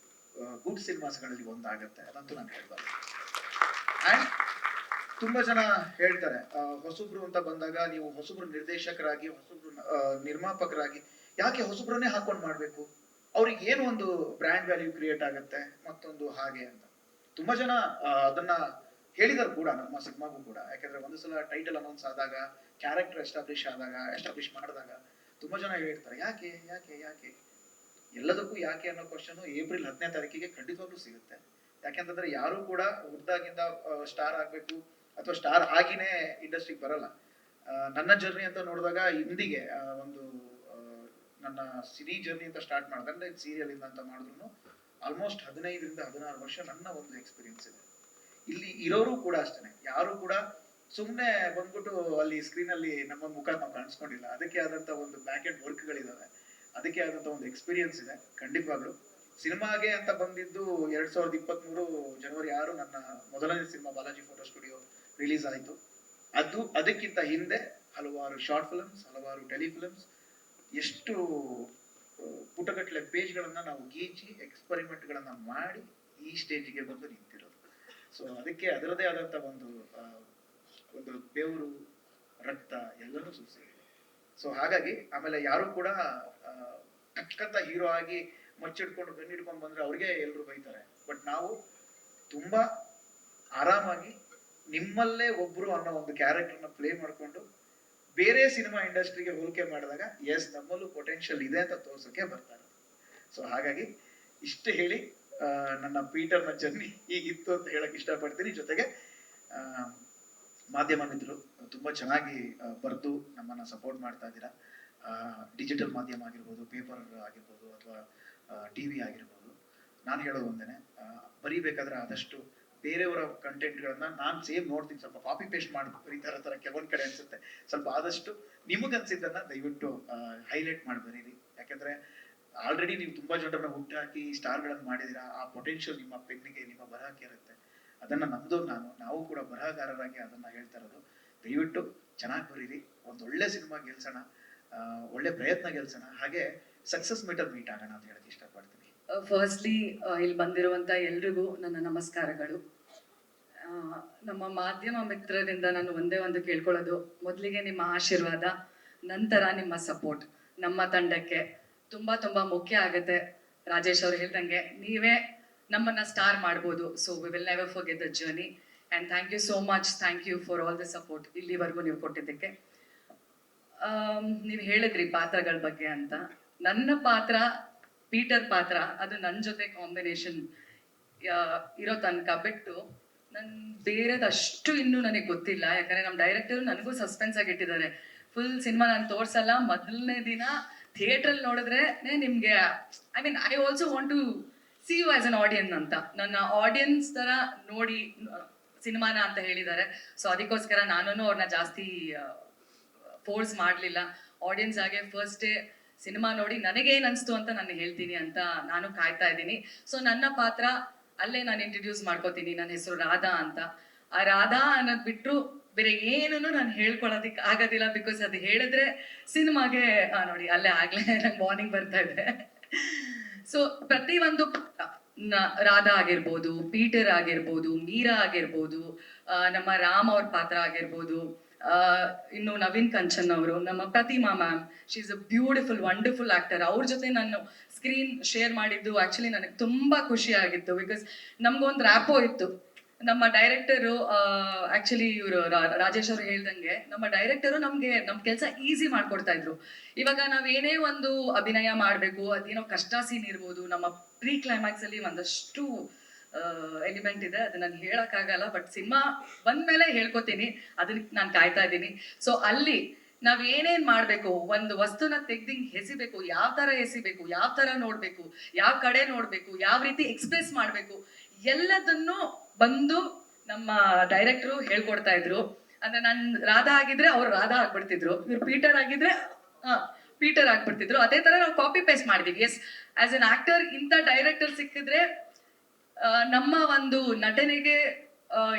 ಗುಡ್ ಸಿನಿಮಾಸ್ಗಳಲ್ಲಿ ಒಂದಾಗತ್ತೆ. ಅದಂತೂ ನಾನು ಹೇಳ್ಬಾರ್ದು. ಅಂಡ್ ತುಂಬಾ ಜನ ಹೇಳ್ತಾರೆ ಹೊಸಬ್ರು ಅಂತ ಬಂದಾಗ ನೀವು ಹೊಸಬ್ರು ನಿರ್ದೇಶಕರಾಗಿ, ಹೊಸಬ್ರು ನಿರ್ಮಾಪಕರಾಗಿ ಯಾಕೆ ಹೊಸಬ್ರನ್ನೇ ಹಾಕೊಂಡು ಮಾಡ್ಬೇಕು, ಅವ್ರಿಗೆ ಏನು ಒಂದು ಬ್ರ್ಯಾಂಡ್ ವ್ಯಾಲ್ಯೂ ಕ್ರಿಯೇಟ್ ಆಗುತ್ತೆ ಮತ್ತೊಂದು ಹಾಗೆ ಅಂತ ತುಂಬಾ ಜನ ಅದನ್ನ ಹೇಳಿದಾರೆ ಕೂಡ ನಮ್ಮ ಸಿನಿಮಾಗೂ ಕೂಡ. ಯಾಕಂದ್ರೆ ಒಂದು ಸಲ ಟೈಟಲ್ ಅನೌನ್ಸ್ ಆದಾಗ, ಕ್ಯಾರೆಕ್ಟರ್ ಎಸ್ಟಾಬ್ಲಿಷ್ ಮಾಡಿದಾಗ ತುಂಬಾ ಜನ ಹೇಳ್ತಾರೆ ಯಾಕೆ ಯಾಕೆ ಯಾಕೆ. ಎಲ್ಲದಕ್ಕೂ ಯಾಕೆ ಅನ್ನೋ ಕ್ವಶನ್ ಏಪ್ರಿಲ್ 10ನೇ ತಾರೀಕಿಗೆ ಖಂಡಿತವಾಗ್ಲೂ ಸಿಗುತ್ತೆ. ಯಾಕೆಂತಂದ್ರೆ ಯಾರು ಕೂಡ ಹುಡ್ದಾಗಿಂದ ಸ್ಟಾರ್ ಆಗ್ಬೇಕು ಅಥವಾ ಸ್ಟಾರ್ ಆಗಿನೇ ಇಂಡಸ್ಟ್ರಿಗೆ ಬರಲ್ಲ. ನನ್ನ ಜರ್ನಿ ಅಂತ ನೋಡಿದಾಗ ಇಂದಿಗೆ ಒಂದು ನನ್ನ ಸಿನಿ ಜರ್ನಿ ಅಂತ ಸ್ಟಾರ್ಟ್ ಮಾಡಿದೆ, ಅಂದ್ರೆ ಸೀರಿಯಲ್ ಇಂದ ಅಂತ ಮಾಡಿದ್ರು ಆಲ್ಮೋಸ್ಟ್ 15ರಿಂದ 16 ವರ್ಷ ನನ್ನ ಒಂದು ಎಕ್ಸ್ಪೀರಿಯನ್ಸ್ ಇದೆ. ಇಲ್ಲಿ ಇರೋರು ಕೂಡ ಅಷ್ಟೇನೆ, ಯಾರು ಕೂಡ ಸುಮ್ನೆ ಬಂದ್ಬಿಟ್ಟು ಅಲ್ಲಿ ಸ್ಕ್ರೀನ್ ಅಲ್ಲಿ ನಮ್ಮ ಮುಖ ನಾವು ಕಾಣಿಸ್ಕೊಂಡಿಲ್ಲ. ಅದಕ್ಕೆ ಆದಂತ ಒಂದು ಬ್ಯಾಕ್ ಎಂಡ್ ವರ್ಕ್ ಗಳಿದಾವೆ, ಅದಕ್ಕೆ ಆದಂತ ಒಂದು ಎಕ್ಸ್ಪೀರಿಯನ್ಸ್ ಇದೆ ಖಂಡಿತವಾಗ್ಲು. ಸಿನಿಮಾಗೆ ಅಂತ ಬಂದಿದ್ದು 2023 ಜನವರಿ 6 ನನ್ನ ಮೊದಲನೇ cinema Balaji photo studio release ಆಯಿತು. ಅದಕ್ಕಿಂತ ಹಿಂದೆ ಹಲವಾರು ಶಾರ್ಟ್ ಫಿಲ್ಮ್ಸ್, ಹಲವಾರು ಟೆಲಿಫಿಲ್ಮ್ಸ್, ಎಷ್ಟು ಪುಟಗಟ್ಟಲೆ ಪೇಜ್ಗಳನ್ನ ನಾವು ಗೀಚಿ ಎಕ್ಸ್ಪರಿಮೆಂಟ್ಗಳನ್ನ ಮಾಡಿ ಈ ಸ್ಟೇಜಿಗೆ ಬಂದು ನಿಂತಿರೋದು. ಸೊ ಅದಕ್ಕೆ ಅದರದೇ ಆದಂತ ಒಂದು ಬೆವರು, ರಕ್ತ ಎಲ್ಲನೂ ಸುರಿಸಿದೆ. ಸೊ ಹಾಗಾಗಿ ಆಮೇಲೆ ಯಾರು ಕೂಡ ಟಕ್ಕಂತ ಹೀರೋ ಆಗಿ ಮಚ್ಚಿಡ್ಕೊಂಡು ಬೆನ್ನಿಡ್ಕೊಂಡು ಬಂದ್ರೆ ಅವ್ರಿಗೆ ಎಲ್ರು ಬೈತಾರೆ. ಬಟ್ ನಾವು ತುಂಬಾ ಆರಾಮಾಗಿ ನಿಮ್ಮಲ್ಲೇ ಒಬ್ರು ಅನ್ನೋ ಒಂದು ಕ್ಯಾರೆಕ್ಟರ್ನ ಪ್ಲೇ ಮಾಡ್ಕೊಂಡು ಬೇರೆ ಸಿನಿಮಾ ಇಂಡಸ್ಟ್ರಿಗೆ ಹೋಲಿಕೆ ಮಾಡಿದಾಗ ಎಸ್ ನಮ್ಮಲ್ಲೂ ಪೊಟೆನ್ಷಿಯಲ್ ಇದೆ ಅಂತ ತೋರ್ಸಕ್ಕೆ ಬರ್ತಾರೆ. ಸೊ ಹಾಗಾಗಿ ಇಷ್ಟು ಹೇಳಿ ನನ್ನ ಪೀಟರ್ನ ಜರ್ನಿ ಹೀಗಿತ್ತು ಅಂತ ಹೇಳಕ್ ಇಷ್ಟಪಡ್ತೀನಿ. ಜೊತೆಗೆ ಮಾಧ್ಯಮ ಮಿತ್ರರು ತುಂಬಾ ಚೆನ್ನಾಗಿ ಬರೆದು ನಮ್ಮನ್ನ ಸಪೋರ್ಟ್ ಮಾಡ್ತಾ ಇದ್ದೀರಾ. ಡಿಜಿಟಲ್ ಮಾಧ್ಯಮ ಆಗಿರ್ಬೋದು, ಪೇಪರ್ ಆಗಿರ್ಬೋದು, ಅಥವಾ ಟಿವಿ ಆಗಿರ್ಬೋದು. ನಾನು ಹೇಳೋದು ಒಂದೇನೆ, ಬರೀಬೇಕಾದ್ರೆ ಆದಷ್ಟು ಬೇರೆಯವರ ಕಂಟೆಂಟ್ಗಳನ್ನ ನಾನು ಸೇಮ್ ನೋಡ್ತೀನಿ, ಸ್ವಲ್ಪ ಕಾಪಿ ಪೇಸ್ಟ್ ಮಾಡಿ ಬರೀತಾರ ತರ ಕೆಲವೊಂದ್ ಕಡೆ ಅನ್ಸುತ್ತೆ. ಸ್ವಲ್ಪ ಆದಷ್ಟು ನಿಮಗನ್ಸಿದ್ದನ್ನ ದಯವಿಟ್ಟು ಹೈಲೈಟ್ ಮಾಡಿ ಬರೀರಿ. ಯಾಕಂದ್ರೆ ಆಲ್ರೆಡಿ ನೀವು ತುಂಬಾ ಜನರನ್ನ ಹುಟ್ಟಾಕಿ ಸ್ಟಾರ್ಗಳನ್ನ ಮಾಡಿದೀರಾ. ಆ ಪೊಟೆನ್ಷಿಯಲ್ ನಿಮ್ಮ ಪೆನ್ನಿಗೆ, ನಿಮ್ಮ ಬರಹಕ್ಕೆ ಇರುತ್ತೆ. ಅದನ್ನ ನಮ್ದು ನಾವು ಕೂಡ ಬರಹಗಾರರಾಗಿ ಅದನ್ನ ಹೇಳ್ತಾ ಇರೋದು. ದಯವಿಟ್ಟು ಚೆನ್ನಾಗಿ ಬರೀರಿ, ಒಂದ್ ಒಳ್ಳೆ ಸಿನಿಮಾ ಗೆಲ್ಸೋಣ, ಒಳ್ಳೆ ಪ್ರಯತ್ನ ಗೆಲ್ಸೋಣ, ಹಾಗೆ ಸಕ್ಸಸ್ ಮೀಟರ್ ಮೀಟ್ ಆಗೋಣ ಅಂತ ಹೇಳಕ್ ಇಷ್ಟಪಡ್ತೀನಿ. ಫಸ್ಟ್ಲಿ ಇಲ್ಲಿ ಬಂದಿರುವಂತ ಎಲ್ರಿಗೂ ನನ್ನ ನಮಸ್ಕಾರಗಳು. ನಮ್ಮ ಮಾಧ್ಯಮ ಮಿತ್ರರಿಂದ ನಾನು ಒಂದೇ ಒಂದು ಕೇಳ್ಕೊಳ್ಳೋದು, ಮೊದಲಿಗೆ ನಿಮ್ಮ ಆಶೀರ್ವಾದ, ನಂತರ ನಿಮ್ಮ ಸಪೋರ್ಟ್ ನಮ್ಮ ತಂಡಕ್ಕೆ ತುಂಬಾ ತುಂಬಾ ಮುಖ್ಯ ಆಗುತ್ತೆ. ರಾಜೇಶ್ ಅವ್ರು ಹೇಳ್ದಂಗೆ ನೀವೇ ನಮ್ಮನ್ನ ಸ್ಟಾರ್ ಮಾಡ್ಬೋದು. So we will never forget the journey and thank you so much. Thank you for all the support ಇಲ್ಲಿವರೆಗೂ ನೀವು ಕೊಟ್ಟಿದ್ದಕ್ಕೆ. ನೀವು ಹೇಳಿದ್ರಿ ಪಾತ್ರಗಳ ಬಗ್ಗೆ ಅಂತ. ನನ್ನ ಪಾತ್ರ ಪೀಟರ್ ಪಾತ್ರ, ಅದು ನನ್ನ ಜೊತೆ ಕಾಂಬಿನೇಷನ್ ಇರೋ ತನಕ ಬಿಟ್ಟು ನನ್ ಬೇರೆದಷ್ಟು ಇನ್ನೂ ನನಗೆ ಗೊತ್ತಿಲ್ಲ. ಯಾಕಂದ್ರೆ ನಮ್ಮ ಡೈರೆಕ್ಟರ್ ನನಗೂ ಸಸ್ಪೆನ್ಸ್ ಆಗಿ ಇಟ್ಟಿದ್ದಾರೆ. ಫುಲ್ ಸಿನಿಮಾ ನಾನು ತೋರ್ಸಲ್ಲ, ಮೊದಲನೇ ದಿನ ಥಿಯೇಟ್ರಲ್ಲಿ ನೋಡಿದ್ರೆ ನಿಮ್ಗೆ I also want to see you as an audience ಅಂತ. ನನ್ನ ಆಡಿಯನ್ಸ್ ತರ ನೋಡಿ ಸಿನಿಮಾನ ಅಂತ ಹೇಳಿದ್ದಾರೆ. ಸೊ ಅದಕ್ಕೋಸ್ಕರ ನಾನು ಅವ್ರನ್ನ ಜಾಸ್ತಿ ಫೋರ್ಸ್ ಮಾಡಲಿಲ್ಲ. ಆಡಿಯನ್ಸ್ ಆಗಿ ಫಸ್ಟ್ ಡೇ ಸಿನಿಮಾ ನೋಡಿ ನನಗೇನ್ ಅನ್ಸ್ತು ಅಂತ ನಾನು ಹೇಳ್ತೀನಿ ಅಂತ ನಾನು ಕಾಯ್ತಾ ಇದ್ದೀನಿ. ಸೊ ನನ್ನ ಪಾತ್ರ ಅಲ್ಲೇ ನಾನು ಇಂಟ್ರಡ್ಯೂಸ್ ಮಾಡ್ಕೋತೀನಿ. ನನ್ನ ಹೆಸರು ರಾಧಾ ಅಂತ. ಆ ರಾಧಾ ಅನ್ನೋದ್ ಬಿಟ್ರು ಬೇರೆ ಏನೂ ನಾನು ಹೇಳ್ಕೊಳ್ಳೋದಿಕ್ ಆಗೋದಿಲ್ಲ. ಬಿಕಾಸ್ ಅದು ಹೇಳಿದ್ರೆ ಸಿನಿಮಾಗೆ ನೋಡಿ ಅಲ್ಲೇ ಆಗ್ಲೇ ನಂಗೆ ವಾರ್ನಿಂಗ್ ಬರ್ತಾ ಇದೆ. ಸೊ ಪ್ರತಿಯೊಂದು ರಾಧಾ ಆಗಿರ್ಬೋದು, ಪೀಟರ್ ಆಗಿರ್ಬೋದು, ಮೀರಾ ಆಗಿರ್ಬೋದು, ನಮ್ಮ ರಾಮ್ ಅವ್ರ ಪಾತ್ರ ಆಗಿರ್ಬೋದು, ಇನ್ನು ನವೀನ್ ಕಂಚನ್ ಅವರು, ನಮ್ಮ Pratima ma'am, she is a beautiful wonderful actor. ಅವ್ರ ಜೊತೆ ನಾನು ಸ್ಕ್ರೀನ್ ಶೇರ್ ಮಾಡಿದ್ದು ಆಕ್ಚುಲಿ ನನಗೆ ತುಂಬಾ ಖುಷಿ ಆಗಿತ್ತು. ಬಿಕಾಸ್ ನಮ್ಗೊಂದು ರ್ಯಾಪೋ ಇತ್ತು. ನಮ್ಮ ಡೈರೆಕ್ಟರು ಆಕ್ಚುಲಿ ಇವರು ರಾಜೇಶ್ ಅವರು ಹೇಳ್ದಂಗೆ ನಮ್ಮ ಡೈರೆಕ್ಟರು ನಮ್ಗೆ ನಮ್ ಕೆಲಸ ಈಸಿ ಮಾಡ್ಕೊಡ್ತಾ ಇದ್ರು. ಇವಾಗ ನಾವೇನೇ ಒಂದು ಅಭಿನಯ ಮಾಡ್ಬೇಕು, ಅದೇನೋ ಕಷ್ಟ ಸೀನ್ ಇರ್ಬೋದು, ನಮ್ಮ ಪ್ರೀ ಕ್ಲೈಮ್ಯಾಕ್ಸ್ ಅಲ್ಲಿ ಒಂದಷ್ಟು ಎಲಿಮೆಂಟ್ ಇದೆ, ಅದು ನಾನು ಹೇಳಕ್ಕಾಗಲ್ಲ. ಬಟ್ ಸಿನಿಮಾ ಬಂದ್ಮೇಲೆ ಹೇಳ್ಕೊತೀನಿ, ಅದನ್ನ ನಾನು ಕಾಯ್ತಾ ಇದ್ದೀನಿ. ಸೊ ಅಲ್ಲಿ ನಾವ್ ಏನೇನ್ ಮಾಡ್ಬೇಕು, ಒಂದು ವಸ್ತುನ ತೆಗ್ದಿಂಗ್ ಎಸಿಬೇಕು, ಯಾವ ತರ ಎಸಿಬೇಕು, ಯಾವ ತರ ನೋಡ್ಬೇಕು, ಯಾವ ಕಡೆ ನೋಡ್ಬೇಕು, ಯಾವ ರೀತಿ ಎಕ್ಸ್ಪ್ರೆಸ್ ಮಾಡ್ಬೇಕು, ಎಲ್ಲದನ್ನು ಬಂದು ನಮ್ಮ ಡೈರೆಕ್ಟ್ರು ಹೇಳ್ಕೊಡ್ತಾ ಇದ್ರು. ಅಂದ್ರೆ ನಾನ್ ರಾಧಾ ಆಗಿದ್ರೆ ಅವ್ರು ರಾಧಾ ಆಗ್ಬಿಡ್ತಿದ್ರು, ಇವ್ರು ಪೀಟರ್ ಆಗಿದ್ರೆ ಪೀಟರ್ ಆಗ್ಬಿಡ್ತಿದ್ರು. ಅದೇ ತರ ನಾವು ಕಾಪಿ ಪೇಸ್ಟ್ ಮಾಡಿದೀವಿ. ಎಸ್, ಆಸ್ ಅನ್ ಆಕ್ಟರ್ ಇಂಥ ಡೈರೆಕ್ಟರ್ ಸಿಕ್ಕಿದ್ರೆ ನಮ್ಮ ಒಂದು ನಟನೆಗೆ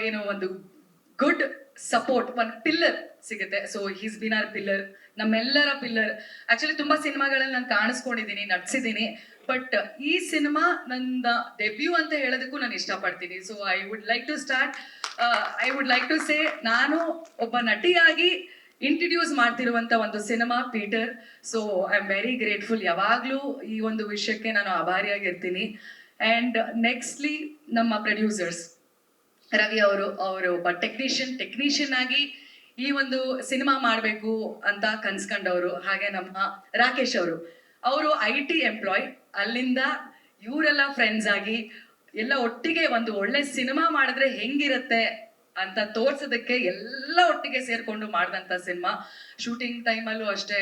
ಏನೋ ಒಂದು ಗುಡ್ ಸಪೋರ್ಟ್, ಒಂದು ಪಿಲ್ಲರ್ ಸಿಗುತ್ತೆ. So he's been our pillar, ನಮ್ಮೆಲ್ಲರ ಪಿಲ್ಲರ್. ಆಕ್ಚುಲಿ ತುಂಬಾ ಸಿನಿಮಾಗಳಲ್ಲಿ ನಾನು ಕಾಣಿಸ್ಕೊಂಡಿದ್ದೀನಿ, ನಟಿಸಿದ್ದೀನಿ. ಬಟ್ ಈ ಸಿನಿಮಾ ನನ್ನ ಡೆಬ್ಯೂ ಅಂತ ಹೇಳೋದಕ್ಕೂ ನಾನು ಇಷ್ಟಪಡ್ತೀನಿ. So I would like to say ನಾನು ಒಬ್ಬ ನಟಿಯಾಗಿ ಇಂಟ್ರಡ್ಯೂಸ್ ಮಾಡ್ತಿರುವಂತ ಒಂದು cinema Peter. So I am very grateful. ಯಾವಾಗ್ಲೂ ಈ ಒಂದು ವಿಷಯಕ್ಕೆ ನಾನು ಆಭಾರಿಯಾಗಿರ್ತೀನಿ. ಅಂಡ್ ನೆಕ್ಸ್ಟ್ಲಿ ನಮ್ಮ ಪ್ರೊಡ್ಯೂಸರ್ಸ್ ರವಿ ಅವರು ಒಬ್ಬ ಟೆಕ್ನಿಷಿಯನ್ ಆಗಿ ಈ ಒಂದು ಸಿನಿಮಾ ಮಾಡಬೇಕು ಅಂತ ಕನ್ಸ್ಕೊಂಡವರು. ಹಾಗೆ ನಮ್ಮ ರಾಕೇಶ್ ಅವರು IT ಎಂಪ್ಲಾಯ್. ಅಲ್ಲಿಂದ ಇವರೆಲ್ಲ ಫ್ರೆಂಡ್ಸ್ ಆಗಿ ಎಲ್ಲ ಒಟ್ಟಿಗೆ ಒಂದು ಒಳ್ಳೆ ಸಿನಿಮಾ ಮಾಡಿದ್ರೆ ಹೆಂಗಿರುತ್ತೆ ಅಂತ ತೋರ್ಸೋದಕ್ಕೆ ಎಲ್ಲ ಒಟ್ಟಿಗೆ ಸೇರ್ಕೊಂಡು ಮಾಡಿದಂಥ ಸಿನಿಮಾ. ಶೂಟಿಂಗ್ ಟೈಮಲ್ಲೂ ಅಷ್ಟೇ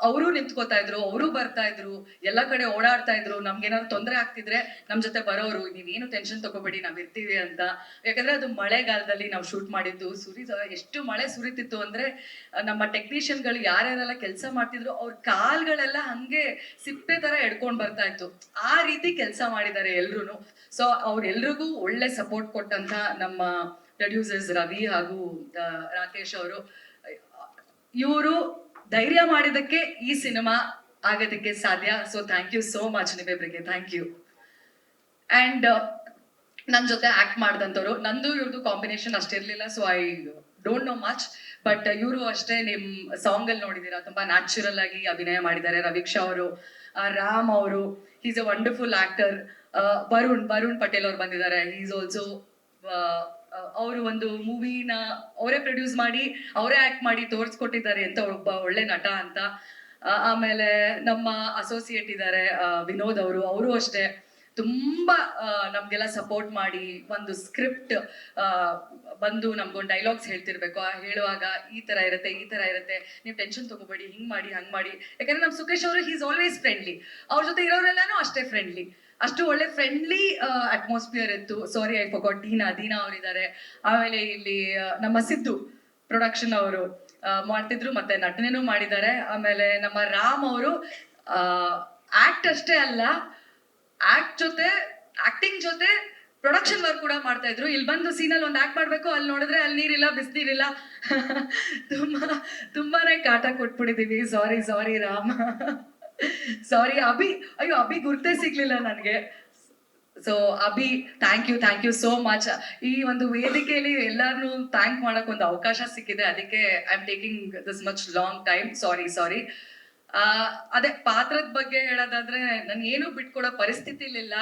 ಅವರು ನಿಂತ್ಕೋತಾ ಇದ್ರು, ಅವರು ಬರ್ತಾ ಇದ್ರು, ಎಲ್ಲ ಕಡೆ ಓಡಾಡ್ತಾ ಇದ್ರು. ನಮ್ಗೇನಾದ್ರು ತೊಂದರೆ ಆಗ್ತಿದ್ರೆ ನಮ್ ಜೊತೆ ಬರೋರು, ನೀವೇನು ಟೆನ್ಷನ್ ತಗೋಬೇಡಿ, ನಾವ್ ಇರ್ತೀವಿ ಅಂತ. ಯಾಕಂದ್ರೆ ಅದು ಮಳೆಗಾಲದಲ್ಲಿ ನಾವು ಶೂಟ್ ಮಾಡಿದ್ದು, ಎಷ್ಟು ಮಳೆ ಸುರಿತಿತ್ತು ಅಂದ್ರೆ ನಮ್ಮ ಟೆಕ್ನಿಷಿಯನ್ಗಳು ಯಾರ್ಯಾರೆಲ್ಲ ಕೆಲಸ ಮಾಡ್ತಿದ್ರು ಅವ್ರ ಕಾಲ್ಗಳೆಲ್ಲ ಹಂಗೆ ಸಿಪ್ಪೆ ತರ ಎಡ್ಕೊಂಡ್ ಬರ್ತಾ ಇತ್ತು. ಆ ರೀತಿ ಕೆಲಸ ಮಾಡಿದ್ದಾರೆ ಎಲ್ರು. ಸೊ ಅವ್ರೆಲ್ರಿಗೂ ಒಳ್ಳೆ ಸಪೋರ್ಟ್ ಕೊಟ್ಟಂತ ನಮ್ಮ ಪ್ರೊಡ್ಯೂಸರ್ಸ್ ರವಿ ಹಾಗೂ ರಾಕೇಶ್ ಅವರು, ಇವರು ಧೈರ್ಯ ಮಾಡಿದಕ್ಕೆ ಈ ಸಿನಿಮಾ ಆಗೋದಕ್ಕೆ ಸಾಧ್ಯ. So thank you so much ನೀವಿಬ್ರಿಗೆ, ಥ್ಯಾಂಕ್ ಯು. ಅಂಡ್ ನನ್ನ ಜೊತೆ ಆಕ್ಟ್ ಮಾಡಿದಂಥವ್ರು, ನಂದು ಇವ್ರದ್ದು ಕಾಂಬಿನೇಷನ್ ಅಷ್ಟಿರ್ಲಿಲ್ಲ, so I don't know much. But ಇವರು ಅಷ್ಟೇ, ನಿಮ್ ಸಾಂಗ್ ಅಲ್ಲಿ ನೋಡಿದೀರಾ, ತುಂಬಾ ನ್ಯಾಚುರಲ್ ಆಗಿ ಅಭಿನಯ ಮಾಡಿದ್ದಾರೆ. ರವೀಕ್ಷಾ ಅವರು, ರಾಮ್ ಅವರು, is a wonderful actor. Varun Patel ಅವ್ರು ಬಂದಿದ್ದಾರೆ, ಈಸ್ ಆಲ್ಸೋ ಅವರು ಒಂದು ಮೂವಿನ ಅವರೇ ಪ್ರೊಡ್ಯೂಸ್ ಮಾಡಿ ಅವರೇ ಆಕ್ಟ್ ಮಾಡಿ ತೋರಿಸ್ಕೊಟ್ಟಿದ್ದಾರೆ ಅಂತ ಒಬ್ಬ ಒಳ್ಳೆ ನಟ ಅಂತ. ಆಮೇಲೆ ನಮ್ಮ ಅಸೋಸಿಯೇಟ್ ಇದ್ದಾರೆ ವಿನೋದ್ ಅವರು ಅಷ್ಟೇ ತುಂಬಾ ನಮ್ಗೆಲ್ಲ ಸಪೋರ್ಟ್ ಮಾಡಿ, ಒಂದು ಸ್ಕ್ರಿಪ್ಟ್ ಬಂದು ನಮ್ಗೊಂದು ಡೈಲಾಗ್ಸ್ ಹೇಳ್ತಿರ್ಬೇಕು, ಹೇಳುವಾಗ ಈ ತರ ಇರುತ್ತೆ, ನೀವು ಟೆನ್ಷನ್ ತಗೋಬೇಡಿ, ಹಿಂಗ್ ಮಾಡಿ ಹಂಗ್ ಮಾಡಿ. ಯಾಕಂದ್ರೆ ನಮ್ ಸುಖೇಶ್ ಅವರು ಈಸ್ ಆಲ್ವೇಸ್ ಫ್ರೆಂಡ್ಲಿ, ಅವ್ರ ಜೊತೆ ಇರೋರೆಲ್ಲಾನು ಅಷ್ಟೇ ಫ್ರೆಂಡ್ಲಿ, ಅಷ್ಟು ಒಳ್ಳೆ ಫ್ರೆಂಡ್ಲಿ ಅಟ್ಮಾಸ್ಫಿಯರ್ ಇತ್ತು. ಸಾರಿ ಐ ಫಾರ್ಗಾಟ್, ದೀನಾ ಅವರಿದ್ದಾರೆ. ಆಮೇಲೆ ಇಲ್ಲಿ ನಮ್ಮ ಸಿದ್ದು ಪ್ರೊಡಕ್ಷನ್ ಅವರು ಮಾಡ್ತಿದ್ರು, ಮತ್ತೆ ನಟನೆನೂ ಮಾಡಿದ್ದಾರೆ. ಆಮೇಲೆ ನಮ್ಮ ರಾಮ್ ಅವರು ಆಕ್ಟ್ ಅಷ್ಟೇ ಅಲ್ಲ, ಆಕ್ಟಿಂಗ್ ಜೊತೆ ಪ್ರೊಡಕ್ಷನ್ ವರ್ಕ್ ಕೂಡ ಮಾಡ್ತಾ ಇದ್ರು. ಇಲ್ಲಿ ಬಂದು ಸೀನಲ್ಲಿ ಒಂದು ಆಕ್ಟ್ ಮಾಡ್ಬೇಕು, ಅಲ್ಲಿ ನೋಡಿದ್ರೆ ಅಲ್ಲಿ ನೀರಿಲ್ಲ, ಬಿಸಿನೀರಿಲ್ಲ. ತುಂಬಾನೇ ಕಾಟ ಕೊಟ್ಬಿಟ್ಟಿದೀವಿ. ಸಾರಿ ರಾಮ್. ಸಾರಿ ಅಭಿ ಗುರ್ತೇ ಸಿಗ್ಲಿಲ್ಲ ನನಗೆ. So Abhi, thank you so much. ಈ ಒಂದು ವೇದಿಕೆಯಲ್ಲಿ ಎಲ್ಲಾರನ್ನೂ ಥ್ಯಾಂಕ್ ಮಾಡಕ್ ಒಂದು ಅವಕಾಶ ಸಿಕ್ಕಿದೆ, ಅದಕ್ಕೆ I am taking this much long time. Sorry. ಅದೇ ಪಾತ್ರದ ಬಗ್ಗೆ ಹೇಳೋದಾದ್ರೆ, ನಾನು ಏನು ಬಿಟ್ಕೊಡೋ ಪರಿಸ್ಥಿತಿಲಿಲ್ಲ.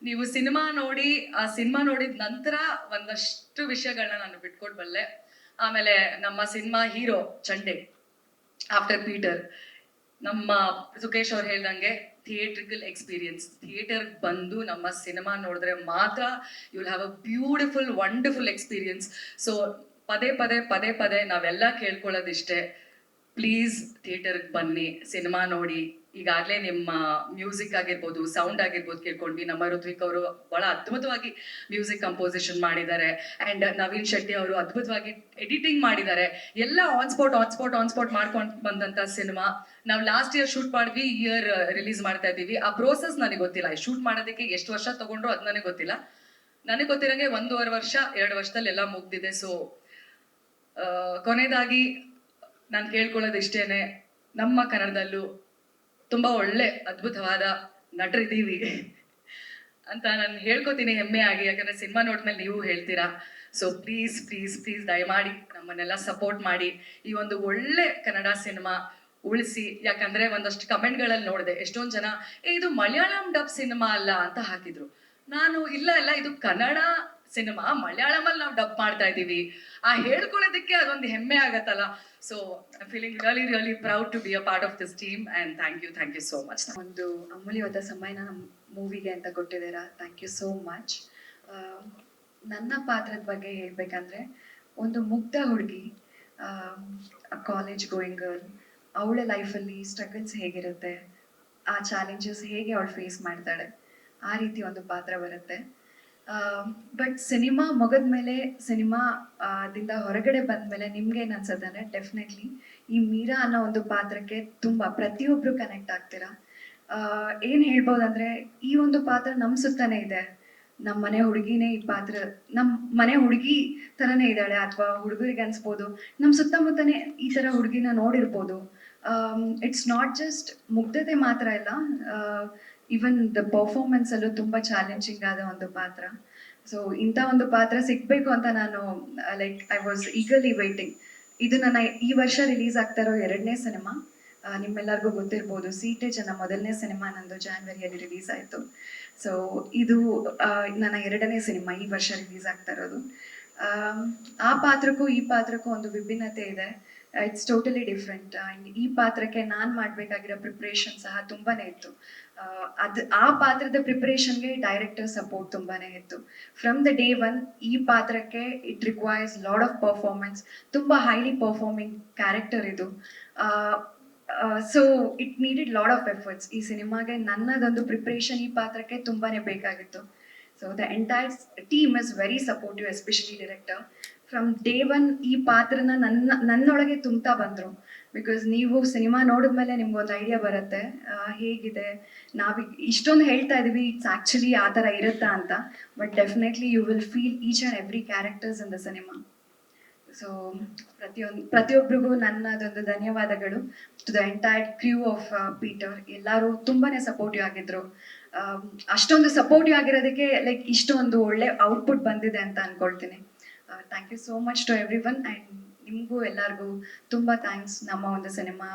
ನೀವು ಸಿನಿಮಾ ನೋಡಿ, ಆ ಸಿನಿಮಾ ನೋಡಿದ ನಂತರ ಒಂದಷ್ಟು ವಿಷಯಗಳನ್ನ ನಾನು ಬಿಟ್ಕೊಡ್ಬಲ್ಲೆ. ಆಮೇಲೆ ನಮ್ಮ ಸಿನಿಮಾ ಹೀರೋ ಚಂಡೆ ಆಫ್ಟರ್ ಪೀಟರ್, ನಮ್ಮ ಸುಖೇಶ್ ಅವ್ರು ಹೇಳ್ದಂಗೆ ಥಿಯೇಟ್ರಿಕಲ್ ಎಕ್ಸ್ಪೀರಿಯನ್ಸ್, ಥಿಯೇಟರ್ ಬಂದು ನಮ್ಮ ಸಿನಿಮಾ ನೋಡಿದ್ರೆ ಮಾತ್ರ you will have a beautiful wonderful experience. So ಪದೇ ನಾವೆಲ್ಲ ಕೇಳ್ಕೊಳ್ಳೋದಿಷ್ಟೇ, ಪ್ಲೀಸ್ ಥಿಯೇಟರ್ಗೆ ಬನ್ನಿ, ಸಿನಿಮಾ ನೋಡಿ. ಈಗಾಗಲೇ ನಿಮ್ಮ ಮ್ಯೂಸಿಕ್ ಆಗಿರ್ಬೋದು, ಸೌಂಡ್ ಆಗಿರ್ಬೋದು ಕೇಳ್ಕೊಂಡ್ವಿ. ನಮ್ಮ ಋತ್ವಿಕ್ ಅವರು ಬಹಳ ಅದ್ಭುತವಾಗಿ ಮ್ಯೂಸಿಕ್ ಕಂಪೋಸಿಷನ್ ಮಾಡಿದ್ದಾರೆ. ಅಂಡ್ ನವೀನ್ ಶೆಟ್ಟಿ ಅವರು ಅದ್ಭುತವಾಗಿ ಎಡಿಟಿಂಗ್ ಮಾಡಿದ್ದಾರೆ. ಎಲ್ಲ ಆನ್ ಸ್ಪಾಟ್ ಮಾಡ್ಕೊಂಡು ಬಂದಂತ ಸಿನಿಮಾ. ನಾವು ಲಾಸ್ಟ್ ಇಯರ್ ಶೂಟ್ ಮಾಡಿದ್ವಿ, ಈ ಇಯರ್ ರಿಲೀಸ್ ಮಾಡ್ತಾ ಇದ್ದೀವಿ. ಆ ಪ್ರೋಸೆಸ್ ನನಗೆ ಗೊತ್ತಿಲ್ಲ, ಶೂಟ್ ಮಾಡೋದಕ್ಕೆ ಎಷ್ಟು ವರ್ಷ ತಗೊಂಡ್ರು ಅದು ನನಗೆ ಗೊತ್ತಿಲ್ಲ. ನನಗೆ ಗೊತ್ತಿರಂಗೆ 1.5 ವರ್ಷ 2 ವರ್ಷದಲ್ಲಿ ಎಲ್ಲ ಮುಗ್ದಿದೆ. ಸೊ ಕೊನೆಯದಾಗಿ ನಾನು ಕೇಳ್ಕೊಳ್ಳೋದು ಇಷ್ಟೇನೆ, ನಮ್ಮ ಕನ್ನಡದಲ್ಲೂ ತುಂಬಾ ಒಳ್ಳೆ ಅದ್ಭುತವಾದ ನಟರಿದ್ದೀವಿ ಅಂತ ನಾನು ಹೇಳ್ಕೊತೀನಿ ಹೆಮ್ಮೆ ಆಗಿ. ಯಾಕಂದ್ರೆ ಸಿನಿಮಾ ನೋಡಿದ್ಮೇಲೆ ನೀವು ಹೇಳ್ತೀರಾ. ಸೊ ಪ್ಲೀಸ್ ದಯಮಾಡಿ ನಮ್ಮನ್ನೆಲ್ಲ ಸಪೋರ್ಟ್ ಮಾಡಿ, ಈ ಒಂದು ಒಳ್ಳೆ ಕನ್ನಡ ಸಿನಿಮಾ ಉಳಿಸಿ. ಯಾಕಂದ್ರೆ ಒಂದಷ್ಟು ಕಮೆಂಟ್ಗಳಲ್ಲಿ ನೋಡಿದೆ, ಎಷ್ಟೊಂದು ಜನ ಇದು ಮಲಯಾಳಂ ಡಬ್ ಸಿನಿಮಾ ಅಲ್ಲ ಅಂತ ಹಾಕಿದ್ರು. ನಾನು ಇಲ್ಲ ಇದು ಕನ್ನಡ ಸಿನಿಮಾ, ಮಲಯಾಳಮಲ್ಲಿ ನಾವು ಡಬ್ ಮಾಡ್ತಾ ಇದ್ದೀವಿ. ಆ ಹೇಳ್ಕೊಳ್ಳೋದಕ್ಕೆ ಅದೊಂದು ಹೆಮ್ಮೆ ಆಗತ್ತಲ್ಲ. So I feeling really proud to be a part of this team and thank you so much. ಒಂದು ಅಮೂಲ್ಯವಾದ ಸಮಯನ ನಮ್ಮ ಮೂವಿಗೆ ಅಂತ ಕೊಟ್ಟಿದ್ದೀರಾ, ಥ್ಯಾಂಕ್ ಯು ಸೋ ಮಚ್. ನನ್ನ ಪಾತ್ರದ ಬಗ್ಗೆ ಹೇಳ್ಬೇಕಂದ್ರೆ, ಒಂದು ಮುಗ್ಧ ಹುಡುಗಿ, ಕಾಲೇಜ್ ಗೋಯಿಂಗ್ ಗರ್ಲ್, ಅವಳ ಲೈಫಲ್ಲಿ ಸ್ಟ್ರಗಲ್ಸ್ ಹೇಗಿರುತ್ತೆ, ಆ ಚಾಲೆಂಜಸ್ ಹೇಗೆ ಅವಳು ಫೇಸ್ ಮಾಡ್ತಾಳೆ, ಆ ರೀತಿ ಒಂದು ಪಾತ್ರ ಬರುತ್ತೆ. ಬಟ್ ಸಿನಿಮಾ ಮುಗಿದ್ಮೇಲೆ, ದಿಂದ ಹೊರಗಡೆ ಬಂದ್ಮೇಲೆ ನಿಮ್ಗೆ ಏನ್ ಅನ್ಸುತ್ತೆ ಅಂದ್ರೆ, ಡೆಫಿನೆಟ್ಲಿ ಈ ಮೀರಾ ಅನ್ನೋ ಒಂದು ಪಾತ್ರಕ್ಕೆ ತುಂಬಾ ಪ್ರತಿಯೊಬ್ರು ಕನೆಕ್ಟ್ ಆಗ್ತೀರಾ. ಏನ್ ಹೇಳ್ಬೋದಂದ್ರೆ, ಈ ಒಂದು ಪಾತ್ರ ನಮ್ ಸುತ್ತಾನೆ ಇದೆ. ನಮ್ಮ ಮನೆ ಹುಡುಗಿನೇ ಈ ಪಾತ್ರ, ನಮ್ ಮನೆ ಹುಡುಗಿ ತರನೇ ಇದ್ದಾಳೆ, ಅಥವಾ ಹುಡುಗರಿಗೆ ಅನ್ಸ್ಬೋದು ನಮ್ ಸುತ್ತಮುತ್ತನೇ ಈ ತರ ಹುಡುಗಿನ ನೋಡಿರ್ಬೋದು. ಇಟ್ಸ್ ನಾಟ್ ಜಸ್ಟ್ ಮುಗ್ಧತೆ ಮಾತ್ರ ಇಲ್ಲ, ಈವನ್ ದ ಪರ್ಫಾರ್ಮೆನ್ಸ್ ಅಲ್ಲೂ ತುಂಬಾ ಚಾಲೆಂಜಿಂಗ್ ಆದ ಒಂದು ಪಾತ್ರ. ಸೊ ಇಂಥ ಒಂದು ಪಾತ್ರ ಸಿಗ್ಬೇಕು ಅಂತ ನಾನು ಐ ವಾಸ್ ಈಗರ್ಲಿ ವೈಟಿಂಗ್. ಇದು ನನ್ನ ಈ ವರ್ಷ ರಿಲೀಸ್ ಆಗ್ತಾ ಇರೋ 2ನೇ ಸಿನಿಮಾ. ನಿಮ್ಮೆಲ್ಲರಿಗೂ ಗೊತ್ತಿರ್ಬೋದು, ಸೀಟೇಜ್ ನನ್ನ ಮೊದಲನೇ ಸಿನಿಮಾ ನಂದು ಜಾನ್ವರಿಯಲ್ಲಿ ರಿಲೀಸ್ ಆಯಿತು. ಸೊ ಇದು ನನ್ನ 2ನೇ ಸಿನಿಮಾ ಈ ವರ್ಷ ರಿಲೀಸ್ ಆಗ್ತಾ ಇರೋದು. ಆ ಪಾತ್ರಕ್ಕೂ ಈ ಪಾತ್ರಕ್ಕೂ ಒಂದು ವಿಭಿನ್ನತೆ ಇದೆ. It's totally different. ಆ್ಯಂಡ್ ಈ ಪಾತ್ರಕ್ಕೆ ನಾನು ಮಾಡಬೇಕಾಗಿರೋ ಪ್ರಿಪ್ರೇಷನ್ ಸಹ ತುಂಬಾನೇ ಇತ್ತು. ಆ ಪಾತ್ರದ ಪ್ರಿಪ್ರೇಷನ್ಗೆ ಡೈರೆಕ್ಟರ್ ಸಪೋರ್ಟ್ ತುಂಬಾನೇ ಇತ್ತು. ಫ್ರಮ್ ದ ಡೇ 1 ಈ ಪಾತ್ರಕ್ಕೆ it requires lot of performance. ತುಂಬ ಹೈಲಿ ಪರ್ಫಾರ್ಮಿಂಗ್ ಕ್ಯಾರೆಕ್ಟರ್ ಇದು. So it needed lot of efforts. ಈ ಸಿನಿಮಾಗೆ ನನ್ನದೊಂದು ಪ್ರಿಪ್ರೇಷನ್ ಈ ಪಾತ್ರಕ್ಕೆ ತುಂಬಾನೇ ಬೇಕಾಗಿತ್ತು. So the entire team is very supportive, especially director. From day one ಈ ಪಾತ್ರನ ನನ್ನೊಳಗೆ ತುಂಬ್ತಾ ಬಂದರು. ಬಿಕಾಸ್ ನೀವು ಸಿನಿಮಾ ನೋಡಿದ್ಮೇಲೆ ನಿಮ್ಗೊಂದು ಐಡಿಯಾ ಬರುತ್ತೆ ಹೇಗಿದೆ, ನಾವು ಇಷ್ಟೊಂದು ಹೇಳ್ತಾ ಇದೀವಿ, ಇಟ್ಸ್ ಆ್ಯಕ್ಚುಲಿ ಆ ಥರ ಇರುತ್ತಾ ಅಂತ. But definitely you will feel each and every characters in the cinema. So ಪ್ರತಿಯೊಬ್ಬರಿಗೂ ನನ್ನದೊಂದು ಧನ್ಯವಾದಗಳು. To the entire crew of Peter. ಎಲ್ಲರೂ ತುಂಬಾನೇ ಸಪೋರ್ಟಿವ್ ಆಗಿದ್ರು. ಅಷ್ಟೊಂದು ಸಪೋರ್ಟಿವ್ ಆಗಿರೋದಕ್ಕೆ ಲೈಕ್ ಇಷ್ಟೊಂದು ಒಳ್ಳೆ ಔಟ್ಪುಟ್ ಬಂದಿದೆ ಅಂತ ಅನ್ಕೊಳ್ತೀನಿ. Thank you so much to everyone. And ನಿಮಗೂ ಎಲ್ಲರಿಗೂ ತುಂಬ ಥ್ಯಾಂಕ್ಸ್. ನಮ್ಮ ಒಂದು ಸಿನಿಮಾ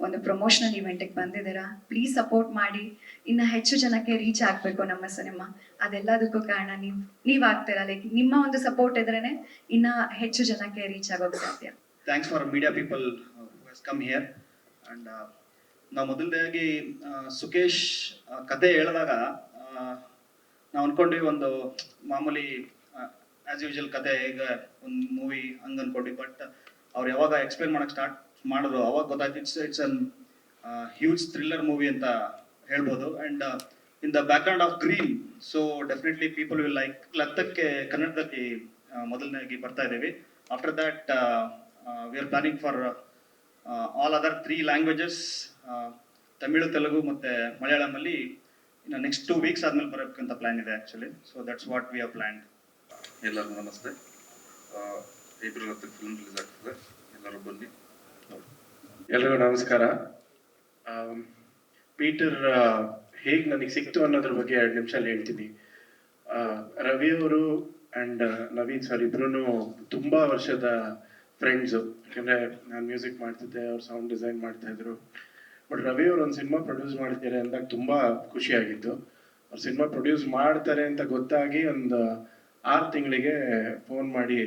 ಒಂದು ಪ್ರಮೋಷನಲ್ ಇವೆಂಟಿಗೆ ಬಂದಿದ್ದೀರಾ. ಪ್ಲೀಸ್ ಸಪೋರ್ಟ್ ಮಾಡಿ. ಇನ್ನು ಹೆಚ್ಚು ಜನಕ್ಕೆ ರೀಚ್ ಆಗಬೇಕು ನಮ್ಮ ಸಿನಿಮಾ. ಅದೆಲ್ಲದಕ್ಕೂ ಕಾರಣ ನೀವು ಆಗ್ತೀರಾ. ಲೈಕ್ ನಿಮ್ಮ ಒಂದು ಸಪೋರ್ಟ್ ಇದ್ರೇ ಇನ್ನು ಹೆಚ್ಚು ಜನಕ್ಕೆ ರೀಚ್ ಆಗೋಕ್ಕೆ ಸಾಧ್ಯ. Thanks for media people who has come here. And ನಾವು ಮೊದಲನೇದಾಗಿ ಸುಕೇಶ್ ಕತೆ ಹೇಳಿದಾಗ ನಾವು ಅಂದ್ಕೊಂಡ್ವಿ ಒಂದು ಮಾಮೂಲಿ ಆ್ಯಸ್ ಯೂಶುವಲ್ ಕತೆ, ಈಗ ಒಂದು ಮೂವಿ ಹಂಗೆ ಅಂದ್ಕೊಂಡ್ವಿ. ಬಟ್ ಅವ್ರು ಯಾವಾಗ ಎಕ್ಸ್ಪ್ಲೇನ್ ಮಾಡೋಕ್ಕೆ ಸ್ಟಾರ್ಟ್ ಮಾಡಿದ್ರು ಅವಾಗ ಗೊತ್ತಾಯ್ತು it's an huge thriller movie ಅಂತ ಹೇಳ್ಬೋದು. And in the background of green, so definitely people will like. ಲತ್ತಕ್ಕೆ ಕನ್ನಡದಲ್ಲಿ ಮೊದಲನೇದಾಗಿ ಬರ್ತಾ ಇದ್ದೀವಿ. After that we are planning for all other 3 languages, Tamil, Telugu ಮತ್ತು ಮಲಯಾಳಮಲ್ಲಿ ಇನ್ನು ನೆಕ್ಸ್ಟ್ 2 ವೀಕ್ಸ್ ಆದಮೇಲೆ ಬರೋಕ್ಕಂತ ಪ್ಲ್ಯಾನ್ ಇದೆ actually. So that's what we are planned. ಎಲ್ಲರಿಗೂ ನಮಸ್ತೆ. ಏಪ್ರಿಲ್ 10 ಫಿಲ್ಮ್ ರಿಲೀಸ್ ಆಗ್ತದೆ, ಎಲ್ಲರೂ ಬನ್ನಿ. ಎಲ್ರಿಗೂ ನಮಸ್ಕಾರ. ಪೀಟರ್ ಹೇಗೆ ನನಗೆ ಸಿಕ್ತು ಅನ್ನೋದ್ರ ಬಗ್ಗೆ 2 ನಿಮಿಷ ಹೇಳ್ತೀನಿ. ರವಿ ಅವರು ಆ್ಯಂಡ್ ನವೀನ್ ಸರ್ ಇಬ್ರು ತುಂಬ ವರ್ಷದ ಫ್ರೆಂಡ್ಸು. ಯಾಕಂದರೆ ನಾನು ಮ್ಯೂಸಿಕ್ ಮಾಡ್ತಿದ್ದೆ, ಅವ್ರು ಸೌಂಡ್ ಡಿಸೈನ್ ಮಾಡ್ತಾಯಿದ್ರು. ಬಟ್ ರವಿ ಅವರು ಒಂದು ಸಿನಿಮಾ ಪ್ರೊಡ್ಯೂಸ್ ಮಾಡ್ತಾರೆ ಅಂದಾಗ ತುಂಬ ಖುಷಿಯಾಗಿತ್ತು. ಅವ್ರು ಸಿನಿಮಾ ಪ್ರೊಡ್ಯೂಸ್ ಮಾಡ್ತಾರೆ ಅಂತ ಗೊತ್ತಾಗಿ ಒಂದು 6 ತಿಂಗಳಿಗೆ ಫೋನ್ ಮಾಡಿ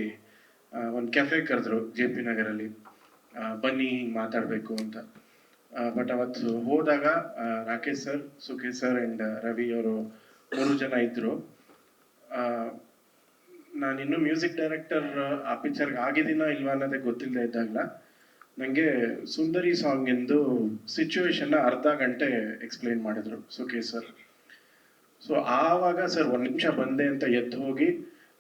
ಒಂದು ಕೆಫೆ ಕರೆದ್ರು JP ನಗರಲ್ಲಿ, ಬನ್ನಿ ಹಿಂಗೆ ಮಾತಾಡಬೇಕು ಅಂತ. ಬಟ್ ಅವತ್ತು ಹೋದಾಗ Rakesh sir, Sukesh sir and Ravi ಅವರು 3 ಜನ ಇದ್ದರು. ನಾನಿನ್ನೂ ಮ್ಯೂಸಿಕ್ ಡೈರೆಕ್ಟರ್ ಆ ಪಿಕ್ಚರ್ಗೆ ಆಗಿದ್ದೀನ ಇಲ್ವಾ ಅನ್ನೋದೇ ಗೊತ್ತಿಲ್ಲದೆ ಇದ್ದಾಗಲ ನನಗೆ ಸುಂದರಿ ಸಾಂಗಿಂದು ಸಿಚುವೇಶನ್ನ ಅರ್ಧ ಗಂಟೆ ಎಕ್ಸ್ಪ್ಲೇನ್ ಮಾಡಿದ್ರು ಸುಕೇಶ್ ಸರ್. ಸೊ ಆವಾಗ ಸರ್ 1 ನಿಮಿಷ ಬಂದೆ ಅಂತ ಎದ್ದು ಹೋಗಿ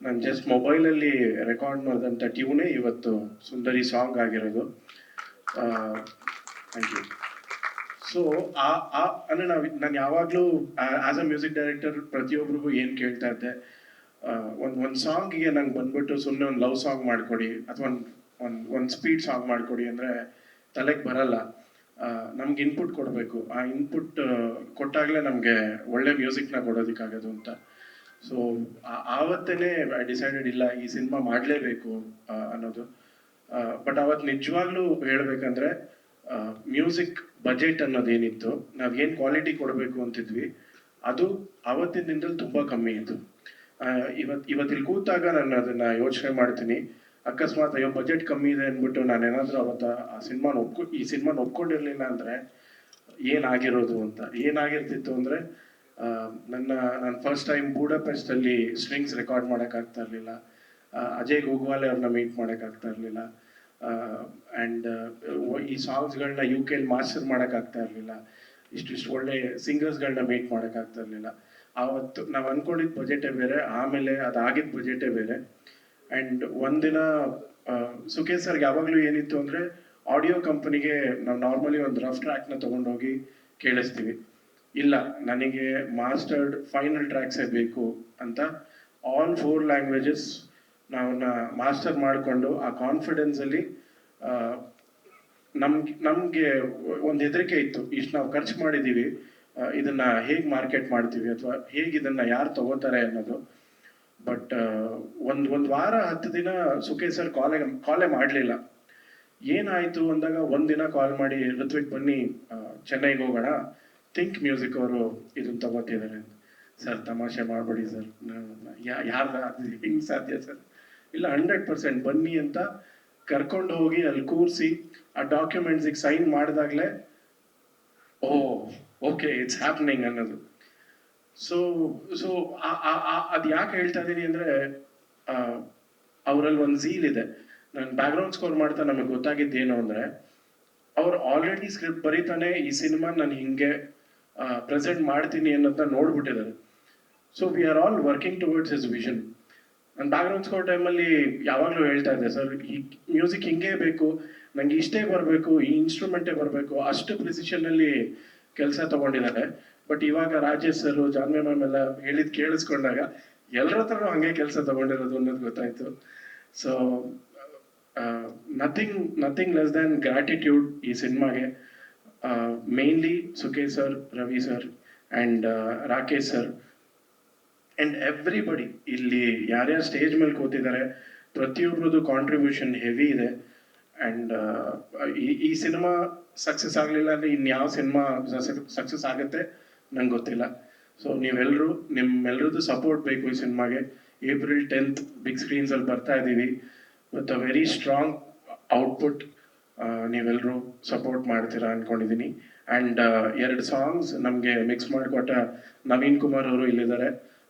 ನಾನು ಜಸ್ಟ್ ಮೊಬೈಲಲ್ಲಿ ರೆಕಾರ್ಡ್ ಮಾಡಿದಂಥ ಟ್ಯೂನೇ ಇವತ್ತು ಸುಂದರಿ ಸಾಂಗ್ ಆಗಿರೋದು. Thank you. ಸೊ ಅಂದರೆ ನಾನು ಯಾವಾಗಲೂ ಆ್ಯಸ್ ಅ ಮ್ಯೂಸಿಕ್ ಡೈರೆಕ್ಟರ್ ಪ್ರತಿಯೊಬ್ಬರಿಗೂ ಏನು ಕೇಳ್ತಾ ಇದ್ದೆ, ಒಂದು ಸಾಂಗಿಗೆ ನಂಗೆ ಬಂದ್ಬಿಟ್ಟು ಸುಮ್ಮನೆ ಒಂದು ಲವ್ ಸಾಂಗ್ ಮಾಡಿಕೊಡಿ ಅಥವಾ ಒಂದು ಸ್ಪೀಡ್ ಸಾಂಗ್ ಮಾಡಿಕೊಡಿ ಅಂದರೆ ತಲೆಗೆ ಬರಲ್ಲ. ನಮ್ಗೆ ಇನ್ಪುಟ್ ಕೊಡಬೇಕು. ಆ ಇನ್ಪುಟ್ ಕೊಟ್ಟಾಗಲೇ ನಮಗೆ ಒಳ್ಳೆ ಮ್ಯೂಸಿಕ್ನ ಕೊಡೋದಕ್ಕಾಗೋದು ಅಂತ. ಸೊ ಆವತ್ತೇ ಐ ಡಿಸೈಡೆಡ್ ಇಲ್ಲ ಈ ಸಿನಿಮಾ ಮಾಡಲೇಬೇಕು ಅನ್ನೋದು. ಬಟ್ ಅವತ್ತು ನಿಜವಾಗ್ಲೂ ಹೇಳಬೇಕಂದ್ರೆ ಮ್ಯೂಸಿಕ್ ಬಜೆಟ್ ಅನ್ನೋದೇನಿತ್ತು, ನಾವೇನು ಕ್ವಾಲಿಟಿ ಕೊಡಬೇಕು ಅಂತಿದ್ವಿ, ಅದು ಆವತ್ತಿನ ದಿನದಲ್ಲಿ ತುಂಬ ಕಮ್ಮಿ ಇತ್ತು. ಇವತ್ತಿಲ್ಲಿ ಕೂತಾಗ ನಾನು ಅದನ್ನು ಯೋಚನೆ ಮಾಡ್ತೀನಿ. ಅಕಸ್ಮಾತ್ ಅಯ್ಯೋ ಬಜೆಟ್ ಕಮ್ಮಿ ಇದೆ ಅಂದ್ಬಿಟ್ಟು ನಾನೇನಾದರೂ ಅವತ್ತು ಈ ಸಿನಿಮಾನ ಒಪ್ಕೊಂಡಿರಲಿಲ್ಲ ಅಂದರೆ ಏನಾಗಿರೋದು ಅಂತ. ಏನಾಗಿರ್ತಿತ್ತು ಅಂದರೆ ನಾನು ಫಸ್ಟ್ ಟೈಮ್ ಬೂಡಾಪೆಸ್ಟಲ್ಲಿ ಸ್ಟ್ರಿಂಗ್ಸ್ ರೆಕಾರ್ಡ್ ಮಾಡೋಕ್ಕಾಗ್ತಾ ಇರಲಿಲ್ಲ. ಅಜಯ್ ಗೋಗ್ವಾಲೆ ಅವ್ರನ್ನ ಮೀಟ್ ಮಾಡೋಕ್ಕಾಗ್ತಾ ಇರಲಿಲ್ಲ. ಆ್ಯಂಡ್ ಈ ಸಾಂಗ್ಸ್ಗಳನ್ನ UK ಮಾಸ್ಟರ್ ಮಾಡೋಕ್ಕಾಗ್ತಾ ಇರಲಿಲ್ಲ. ಇಷ್ಟು ಒಳ್ಳೆ ಸಿಂಗರ್ಸ್ಗಳನ್ನ ಮೀಟ್ ಮಾಡೋಕ್ಕಾಗ್ತಾ ಇರಲಿಲ್ಲ. ಆವತ್ತು ನಾವು ಅಂದ್ಕೊಂಡಿದ್ದ ಬಜೆಟೇ ಬೇರೆ, ಆಮೇಲೆ ಅದಾಗಿದ್ದ ಬಜೆಟೇ ಬೇರೆ. ಆ್ಯಂಡ್ ಒಂದಿನ ಸುಕೇಶ್ ಸರ್ಗೆ ಯಾವಾಗಲೂ ಏನಿತ್ತು ಅಂದರೆ ಆಡಿಯೋ ಕಂಪನಿಗೆ ನಾವು ನಾರ್ಮಲಿ ಒಂದು ರಫ್ ಟ್ರ್ಯಾಕ್ನ ತೊಗೊಂಡೋಗಿ ಕೇಳಿಸ್ತೀವಿ. ಇಲ್ಲ, ನನಗೆ ಮಾಸ್ಟರ್ಡ್ ಫೈನಲ್ ಟ್ರ್ಯಾಕ್ಸೇ ಬೇಕು ಅಂತ ಆಲ್ 4 ಲ್ಯಾಂಗ್ವೇಜಸ್ ನಾವನ್ನ ಮಾಸ್ಟರ್ ಮಾಡಿಕೊಂಡು ಆ ಕಾನ್ಫಿಡೆನ್ಸಲ್ಲಿ ನಮಗೆ ಒಂದು ಹೆದರಿಕೆ ಇತ್ತು. ಇಷ್ಟು ನಾವು ಖರ್ಚು ಮಾಡಿದ್ದೀವಿ, ಇದನ್ನು ಹೇಗೆ ಮಾರ್ಕೆಟ್ ಮಾಡ್ತೀವಿ ಅಥವಾ ಹೇಗೆ ಇದನ್ನು ಯಾರು ತಗೋತಾರೆ ಅನ್ನೋದು. ಬಟ್ ಒಂದು ವಾರ 10 ದಿನ ಸುಕೇಶ್ ಸರ್ ಕಾಲೇ ಮಾಡಲಿಲ್ಲ. ಏನಾಯಿತು ಅಂದಾಗ ಒಂದಿನ ಕಾಲ್ ಮಾಡಿ, ಋತ್ವಿಕ್ ಬನ್ನಿ ಚೆನ್ನೈಗೆ ಹೋಗೋಣ, ಥಿಂಕ್ ಮ್ಯೂಸಿಕ್ ಅವರು ಇದನ್ನು ತಗೋತಿದ್ದಾರೆ. ಸರ್ ತಮಾಷೆ ಮಾಡಬೇಡಿ ಸರ್, ಯಾರು ಹಿಂಗೆ ಸಾಧ್ಯ ಸರ್? ಇಲ್ಲ 100% ಬನ್ನಿ ಅಂತ ಕರ್ಕೊಂಡು ಹೋಗಿ ಅಲ್ಲಿ ಕೂರಿಸಿ ಆ ಡಾಕ್ಯುಮೆಂಟ್ಸಿಗೆ ಸೈನ್ ಮಾಡಿದಾಗಲೇ ಓಕೆ ಇಟ್ಸ್ ಹ್ಯಾಪ್ನಿಂಗ್ ಅನ್ನೋದು. ಸೊ ಅದು ಯಾಕೆ ಹೇಳ್ತಾ ಇದ್ದೀನಿ ಅಂದರೆ ಅವರಲ್ಲಿ ಒಂದು ಝೀಲ್ ಇದೆ. ನಾನು ಬ್ಯಾಕ್ಗ್ರೌಂಡ್ ಸ್ಕೋರ್ ಮಾಡ್ತಾ ನಮಗೆ ಗೊತ್ತಾಗಿದ್ದೇನು ಅಂದರೆ ಅವ್ರು ಆಲ್ರೆಡಿ ಸ್ಕ್ರಿಪ್ಟ್ ಬರೀತಾನೆ ಈ ಸಿನಿಮಾ ನಾನು ಹಿಂಗೆ ಪ್ರೆಸೆಂಟ್ ಮಾಡ್ತೀನಿ ಅನ್ನೋದನ್ನ ನೋಡ್ಬಿಟ್ಟಿದ್ದಾರೆ. So we are all working towards his vision. ನಾನು ಬ್ಯಾಕ್ಗ್ರೌಂಡ್ ಸ್ಕೋರ್ ಟೈಮಲ್ಲಿ ಯಾವಾಗಲೂ ಹೇಳ್ತಾ ಇದ್ದೆ, ಸರ್ ಈ ಮ್ಯೂಸಿಕ್ ಹಿಂಗೇ ಬೇಕು, ನಂಗೆ ಇಷ್ಟೇ ಬರಬೇಕು, ಈ ಇನ್ಸ್ಟ್ರೂಮೆಂಟೇ ಬರಬೇಕು, ಅಷ್ಟು ಪ್ರಿಸಿಷನ್ನಲ್ಲಿ ಕೆಲಸ ತಗೊಂಡಿದ್ದಾರೆ. ಬಟ್ ಇವಾಗ ರಾಜೇಶ್ ಸರ್, ಜಾನ್ವಿ ಮ್ಯಾಮ್ ಎಲ್ಲ ಹೇಳಿದ್ ಕೇಳಿಸ್ಕೊಂಡಾಗ ಎಲ್ಲರ ಹತ್ರನೂ ಹಂಗೆ ಕೆಲಸ ತಗೊಂಡಿರೋದು ಅನ್ನೋದು ಗೊತ್ತಾಯ್ತು. So nothing less than gratitude ಈ ಸಿನಿಮಾಗೆ. Mainly Sukesh sir, Ravi sir and Rakesh sir and everybody. ಇಲ್ಲಿ ಯಾರ್ಯಾರು ಸ್ಟೇಜ್ ಮೇಲೆ ಕೂತಿದ್ದಾರೆ ಪ್ರತಿಯೊಬ್ಬರದ್ದು ಕಾಂಟ್ರಿಬ್ಯೂಷನ್ ಹೆವಿ ಇದೆ. ಆ್ಯಂಡ್ ಈ ಸಿನಿಮಾ ಸಕ್ಸಸ್ ಆಗಲಿಲ್ಲ ಅಂದರೆ ಇನ್ಯಾವ ಸಿನಿಮಾ ಸಕ್ಸಸ್ ಆಗುತ್ತೆ ನಂಗೆ ಗೊತ್ತಿಲ್ಲ. ಸೊ ನೀವೆಲ್ಲರೂ, ನಿಮ್ಮೆಲ್ಲರದ್ದು ಸಪೋರ್ಟ್ ಬೇಕು ಈ ಸಿನಿಮಾಗೆ. April 10th ಬಿಗ್ ಸ್ಕ್ರೀನ್ಸಲ್ಲಿ ಬರ್ತಾ ಇದ್ದೀವಿ with a very strong output. ನೀವೆಲ್ಲರೂ ಸಪೋರ್ಟ್ ಮಾಡ್ತೀರಾ ಅಂದ್ಕೊಂಡಿದ್ದೀನಿ. ಆ್ಯಂಡ್ 2 ಸಾಂಗ್ಸ್ ನಮಗೆ ಮಿಕ್ಸ್ ಮಾಡಿಕೊಟ್ಟ ನವೀನ್ ಕುಮಾರ್ ಅವರು ಇಲ್ಲಿದ್ದಾರೆ.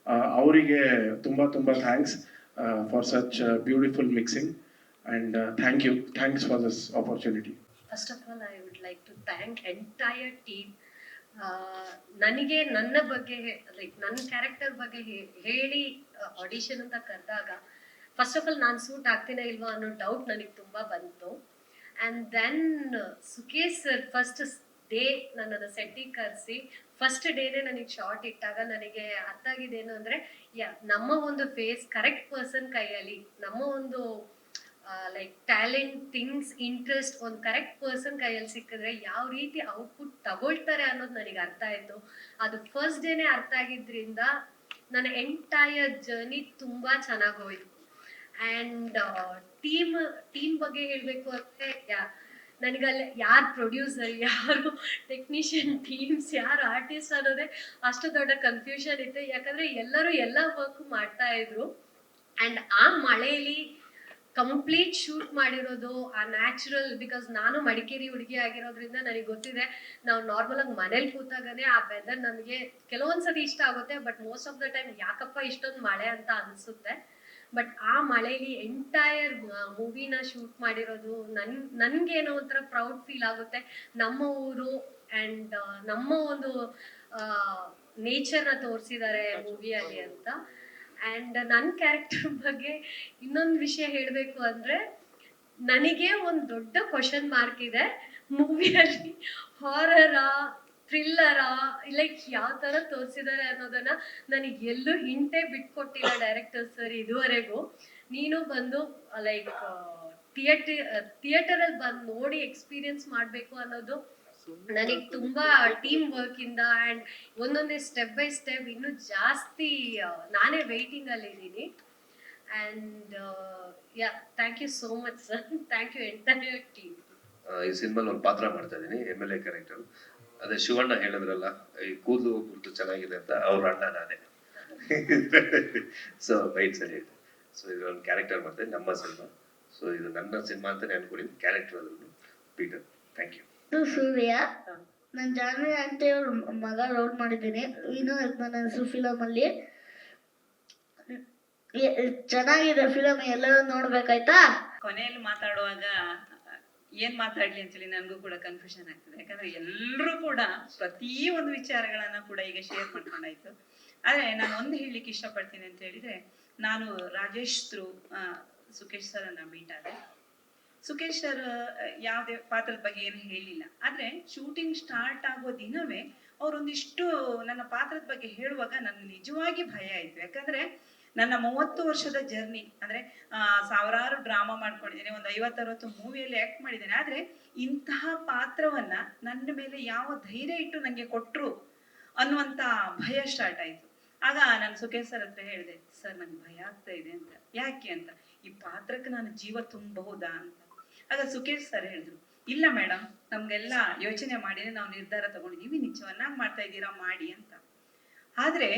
ಅವರಿಗೆ ತುಂಬ thanks for such beautiful mixing. And thanks for this opportunity. First of all, I would like to thank entire team. ನನಗೆ ನನ್ನ ಬಗ್ಗೆ ಲೈಕ್ ನನ್ನ ಕ್ಯಾರೆಕ್ಟರ್ ಬಗ್ಗೆ ಹೇಳಿ ಆಡಿಷನ್ ಅಂತ ಕರೆದಾಗ ಫಸ್ಟ್ ಆಫ್ ಆಲ್ ನಾನು ಸೂಟ್ ಆಗ್ತೀನ ಇಲ್ವಾ ಅನ್ನೋ ಡೌಟ್ ನನಗೆ ತುಂಬ ಬಂತು. And then Sukesh sir first day ನನ್ನನ್ನು ಸೆಟ್ಟಿಗೆ ಕರೆಸಿ ಫಸ್ಟ್ ಡೇನೇ ನನಗೆ ಶಾರ್ಟ್ ಇಟ್ಟಾಗ ನನಗೆ ಅರ್ಥ ಆಗಿದ್ದೇನು ಅಂದರೆ ನಮ್ಮ ಒಂದು ಫೇಸ್ ಕರೆಕ್ಟ್ ಪರ್ಸನ್ ಕೈಯಲ್ಲಿ, ನಮ್ಮ ಒಂದು ಲೈಕ್ ಟ್ಯಾಲೆಂಟ್, ಥಿಂಗ್ಸ್, ಇಂಟ್ರೆಸ್ಟ್ ಒಂದು ಕರೆಕ್ಟ್ ಪರ್ಸನ್ ಕೈಯಲ್ಲಿ ಸಿಕ್ಕಿದ್ರೆ ಯಾವ ರೀತಿ ಔಟ್ಪುಟ್ ತಗೊಳ್ತಾರೆ ಅನ್ನೋದು ನನಗೆ ಅರ್ಥ ಆಯಿತು. ಅದು ಫಸ್ಟ್ ಡೇನೇ ಅರ್ಥ ಆಗಿದ್ರಿಂದ ನನ್ನ ಎಂಟೈರ್ ಜರ್ನಿ ತುಂಬ ಚೆನ್ನಾಗಿ ಹೋಯಿತು. ಆ್ಯಂಡ್ ಟೀಮ್ ಬಗ್ಗೆ ಹೇಳಬೇಕು ಅಂದರೆ ನನಗಲ್ಲಿ ಯಾರು ಪ್ರೊಡ್ಯೂಸರ್, ಯಾರು ಟೆಕ್ನಿಷಿಯನ್, ಟೀಮ್ಸ್, ಯಾರು ಆರ್ಟಿಸ್ಟ್ ಅನ್ನೋದೇ ಅಷ್ಟು ದೊಡ್ಡ ಕನ್ಫ್ಯೂಷನ್ ಇತ್ತು. ಯಾಕಂದರೆ ಎಲ್ಲರೂ ಎಲ್ಲ ವರ್ಕ್ ಮಾಡ್ತಾ ಇದ್ರು. ಆ್ಯಂಡ್ ಆ ಮಳೆಯಲ್ಲಿ ಕಂಪ್ಲೀಟ್ ಶೂಟ್ ಮಾಡಿರೋದು ಆ ನ್ಯಾಚುರಲ್, ಬಿಕಾಸ್ ನಾನು ಮಡಿಕೇರಿ ಹುಡುಗಿ ಆಗಿರೋದ್ರಿಂದ ನನಗೆ ಗೊತ್ತಿದೆ, ನಾವು ನಾರ್ಮಲ್ ಆಗಿ ಮನೇಲಿ ಕೂತಾಗನೇ ಆ ವೆದರ್ ನಮಗೆ ಕೆಲವೊಂದ್ಸತಿ ಇಷ್ಟ ಆಗುತ್ತೆ, but most of the time ಯಾಕಪ್ಪ ಇಷ್ಟೊಂದು ಮಳೆ ಅಂತ ಅನಿಸುತ್ತೆ. ಬಟ್ ಆ ಮಳೆಯಲ್ಲಿ ಎಂಟೈರ್ ಮೂವಿನ ಶೂಟ್ ಮಾಡಿರೋದು ನನ್ಗೇನೋ ಒಂಥರ ಪ್ರೌಡ್ ಫೀಲ್ ಆಗುತ್ತೆ. ನಮ್ಮ ಊರು ಆ್ಯಂಡ್ ನಮ್ಮ ಒಂದು ನೇಚರ್ನ ತೋರಿಸಿದ್ದಾರೆ ಮೂವಿಯಲ್ಲಿ ಅಂತ. ಆ್ಯಂಡ್ ನನ್ನ ಕ್ಯಾರೆಕ್ಟರ್ ಬಗ್ಗೆ ಇನ್ನೊಂದು ವಿಷಯ ಹೇಳಬೇಕು ಅಂದರೆ, ನನಗೆ ಒಂದು ದೊಡ್ಡ ಕ್ವಶನ್ ಮಾರ್ಕ್ ಇದೆ ಮೂವಿಯಲ್ಲಿ. ಹಾರರಾ, ಥ್ರಿಲ್ಲರಾ, ಲೈಕ್ ಯಾವ ಥರ ತೋರಿಸಿದ್ದಾರೆ ಅನ್ನೋದನ್ನ ನನಗೆ ಎಲ್ಲೂ ಹಿಂಟೇ ಬಿಟ್ಕೊಟ್ಟಿಲ್ಲ ಡೈರೆಕ್ಟರ್ ಸರ್ ಇದುವರೆಗೂ. ನೀನು ಬಂದು ಲೈಕ್ ಥಿಯೇಟರಲ್ಲಿ ಬಂದು ನೋಡಿ ಎಕ್ಸ್ಪೀರಿಯನ್ಸ್ ಮಾಡಬೇಕು ಅನ್ನೋದು ನನಗೆ ತುಂಬ ಟೀಮ್ ವರ್ಕ್ ಇಂದ ಆ್ಯಂಡ್ ಒಂದೊಂದೇ ಸ್ಟೆಪ್ ಬೈ ಸ್ಟೆಪ್ ಇನ್ನೂ ಜಾಸ್ತಿ ನಾನೇ ವೆಯ್ಟಿಂಗ್ ಅಲ್ಲಿ ಇದ್ದೀನಿ. And thank you so much sir, thank you entire team. ಈ ಸಿನಿಮಾಲ್ ಒಂದು ಪಾತ್ರ ಮಾಡ್ತಾ ಇದ್ದೀನಿ, MLA ಕ್ಯಾರೆಕ್ಟರ್. ಅದೇ ಶಿವಣ್ಣ ಹೇಳಿದ್ರಲ್ಲ, ಈ ಕೂದಲು ಕುರಿತು ಚೆನ್ನಾಗಿದೆ ಅಂತ, ಅವ್ರ ಅಣ್ಣ ನಾನೇ. ಸೊ ರೈಟ್ ಸರಿ ಇದೆ. ಸೊ ಇದು ಒಂದು ಕ್ಯಾರೆಕ್ಟರ್ ಮಾಡ್ತಾ ನಮ್ಮ ಸಿನಿಮಾ. ಸೊ ಇದು ನನ್ನ ಸಿನಿಮಾ ಅಂತಾನೆ ಅನ್ಕೊಳ್ಳಿ, ಕ್ಯಾರೆಕ್ಟರ್ ಅದ್ರೂ ಪೀಟರ್. Thank you. ಸೂರ್ಯ, ನಾನು ಜಾನ್ವಿ ಆಂಟಿ ಅವ್ರ ಮಗ ರೋಲ್ ಮಾಡಿದ್ದೀನಿ. ಇನ್ನು ನನ್ನ ಹೆಸರು ಫಿಲಮ್ ಅಲ್ಲಿ ಚೆನ್ನಾಗಿದೆ ಫಿಲಮ್, ಎಲ್ಲರೂ ನೋಡ್ಬೇಕಾಯ್ತಾ. ಕೊನೆಯಲ್ಲಿ ಮಾತಾಡುವಾಗ ಏನ್ ಮಾತಾಡ್ಲಿ ಅಂತೇಳಿ ನನಗೂ ಕೂಡ ಕನ್ಫ್ಯೂಷನ್ ಆಗ್ತದೆ. ಯಾಕಂದ್ರೆ ಎಲ್ಲರೂ ಕೂಡ ಪ್ರತಿ ಒಂದು ವಿಚಾರಗಳನ್ನ ಕೂಡ ಈಗ ಶೇರ್ ಮಾಡ್ಕೊಂಡಾಯ್ತು. ಆದ್ರೆ ನಾನು ಒಂದು ಹೇಳಲಿಕ್ಕೆ ಇಷ್ಟಪಡ್ತೀನಿ ಅಂತ ಹೇಳಿದ್ರೆ, ನಾನು ರಾಜೇಶ್ ಥ್ರೂ ಸುಕೇಶ್ ಸರ್ ಅನ್ನ ಮೀಟ್ ಆದೆ. ಸುಕೇಶ್ ಸರ್ ಯಾವುದೇ ಪಾತ್ರದ ಬಗ್ಗೆ ಏನು ಹೇಳಿಲ್ಲ. ಆದ್ರೆ ಶೂಟಿಂಗ್ ಸ್ಟಾರ್ಟ್ ಆಗೋ ದಿನವೇ ಅವರೊಂದಿಷ್ಟು ನನ್ನ ಪಾತ್ರದ ಬಗ್ಗೆ ಹೇಳುವಾಗ ನನಗೆ ನಿಜವಾಗಿ ಭಯ ಆಯ್ತು. ಯಾಕಂದ್ರೆ ನನ್ನ 30 ವರ್ಷದ ಜರ್ನಿ ಅಂದ್ರೆ ಸಾವಿರಾರು ಡ್ರಾಮಾ ಮಾಡ್ಕೊಂಡಿದ್ದೇನೆ, ಒಂದು 50-60 ಮೂವಿಯಲ್ಲಿ ಆಕ್ಟ್ ಮಾಡಿದ್ದೇನೆ. ಆದ್ರೆ ಇಂತಹ ಪಾತ್ರವನ್ನ ನನ್ನ ಮೇಲೆ ಯಾವ ಧೈರ್ಯ ಇಟ್ಟು ನಂಗೆ ಕೊಟ್ರು ಅನ್ನುವಂತ ಭಯ ಸ್ಟಾರ್ಟ್ ಆಯ್ತು. ಆಗ ನಾನು ಸುಕೇಶ್ ಸರ್ ಹತ್ರ ಹೇಳಿದೆ, ಸರ್ ನಂಗೆ ಭಯ ಆಗ್ತಾ ಇದೆ ಅಂತ. ಯಾಕೆ ಅಂತ, ಈ ಪಾತ್ರಕ್ಕೆ ನಾನು ಜೀವ ತುಂಬಬಹುದಾ ಅಂತ. ಆಗ ಸುಕೇಶ್ ಸರ್ ಹೇಳಿದ್ರು, ಇಲ್ಲ ಮೇಡಮ್, ನಮ್ಗೆಲ್ಲ ಯೋಚನೆ ಮಾಡಿದ್ರೆ ನಾವು ನಿರ್ಧಾರ ತಗೊಂಡಿದೀವಿ, ನೀವು ಚೆನ್ನಾಗಿ ಮಾಡ್ತಾ ಇದ್ದೀರಾ, ಮಾಡಿ ಅಂತ. ಆದ್ರೆ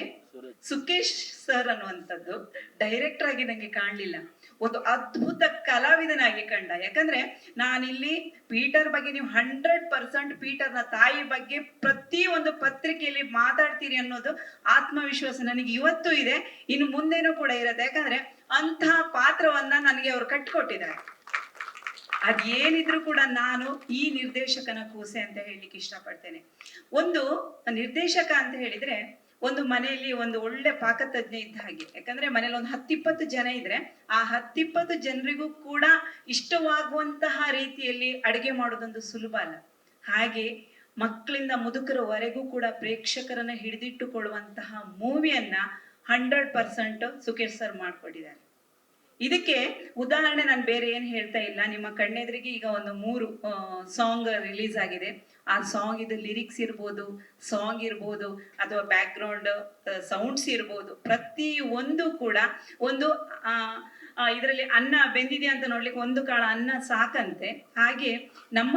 ಸುಕೇಶ್ ಸರ್ ಅನ್ನುವಂಥದ್ದು ಡೈರೆಕ್ಟರ್ ಆಗಿ ನಂಗೆ ಕಾಣ್ಲಿಲ್ಲ, ಒಂದು ಅದ್ಭುತ ಕಲಾವಿದನಾಗಿ ಕಂಡ. ಯಾಕಂದ್ರೆ ನಾನಿಲ್ಲಿ ಪೀಟರ್ ಬಗ್ಗೆ ನೀವು 100% ಪೀಟರ್ನ ತಾಯಿ ಬಗ್ಗೆ ಪ್ರತಿ ಒಂದು ಪತ್ರಿಕೆಯಲ್ಲಿ ಮಾತಾಡ್ತೀರಿ ಅನ್ನೋದು ಆತ್ಮವಿಶ್ವಾಸ ನನಗೆ ಇವತ್ತೂ ಇದೆ, ಇನ್ನು ಮುಂದೇನೂ ಕೂಡ ಇರುತ್ತೆ. ಯಾಕಂದ್ರೆ ಅಂತಹ ಪಾತ್ರವನ್ನ ನನಗೆ ಅವ್ರು ಕಟ್ಕೊಟ್ಟಿದ್ದಾರೆ. ಅದೇನಿದ್ರು ಕೂಡ ನಾನು ಈ ನಿರ್ದೇಶಕನ ಕೂಸೆ ಅಂತ ಹೇಳಲಿಕ್ಕೆ ಇಷ್ಟಪಡ್ತೇನೆ. ಒಂದು ನಿರ್ದೇಶಕ ಅಂತ ಹೇಳಿದ್ರೆ ಒಂದು ಮನೆಯಲ್ಲಿ ಒಂದು ಒಳ್ಳೆ ಪಾಕತಜ್ಞ ಇದ್ದ ಹಾಗೆ. ಯಾಕಂದ್ರೆ ಮನೇಲಿ ಒಂದು 10-20 ಜನ ಇದ್ರೆ ಆ 10-20 ಜನರಿಗೂ ಕೂಡ ಇಷ್ಟವಾಗುವಂತಹ ರೀತಿಯಲ್ಲಿ ಅಡುಗೆ ಮಾಡೋದೊಂದು ಸುಲಭ ಅಲ್ಲ. ಹಾಗೆ ಮಕ್ಕಳಿಂದ ಮುದುಕರವರೆಗೂ ಕೂಡ ಪ್ರೇಕ್ಷಕರನ್ನ ಹಿಡಿದಿಟ್ಟುಕೊಳ್ಳುವಂತಹ ಮೂವಿಯನ್ನ 100% ಸುಕೇಶ್ ಸರ್ ಮಾಡ್ಕೊಟ್ಟಿದ್ದಾರೆ. ಇದಕ್ಕೆ ಉದಾಹರಣೆ ನಾನು ಬೇರೆ ಏನು ಹೇಳ್ತಾ ಇಲ್ಲ. ನಿಮ್ಮ ಕಣ್ಣೆದುರಿಗೆ ಈಗ ಒಂದು 3 ಸಾಂಗ್ ರಿಲೀಸ್ ಆಗಿದೆ. ಆ ಸಾಂಗ್ ಇದು ಲಿರಿಕ್ಸ್ ಇರ್ಬೋದು, ಸಾಂಗ್ ಇರ್ಬೋದು, ಅಥವಾ ಬ್ಯಾಕ್ ಗ್ರೌಂಡ್ ಸೌಂಡ್ಸ್ ಇರ್ಬೋದು, ಪ್ರತಿ ಒಂದು ಕೂಡ ಒಂದು ಇದರಲ್ಲಿ ಅನ್ನ ಬೆಂದಿದೆ ಅಂತ ನೋಡ್ಲಿಕ್ಕೆ ಒಂದು ಕಾಳ ಅನ್ನ ಸಾಕಂತೆ. ಹಾಗೆ ನಮ್ಮ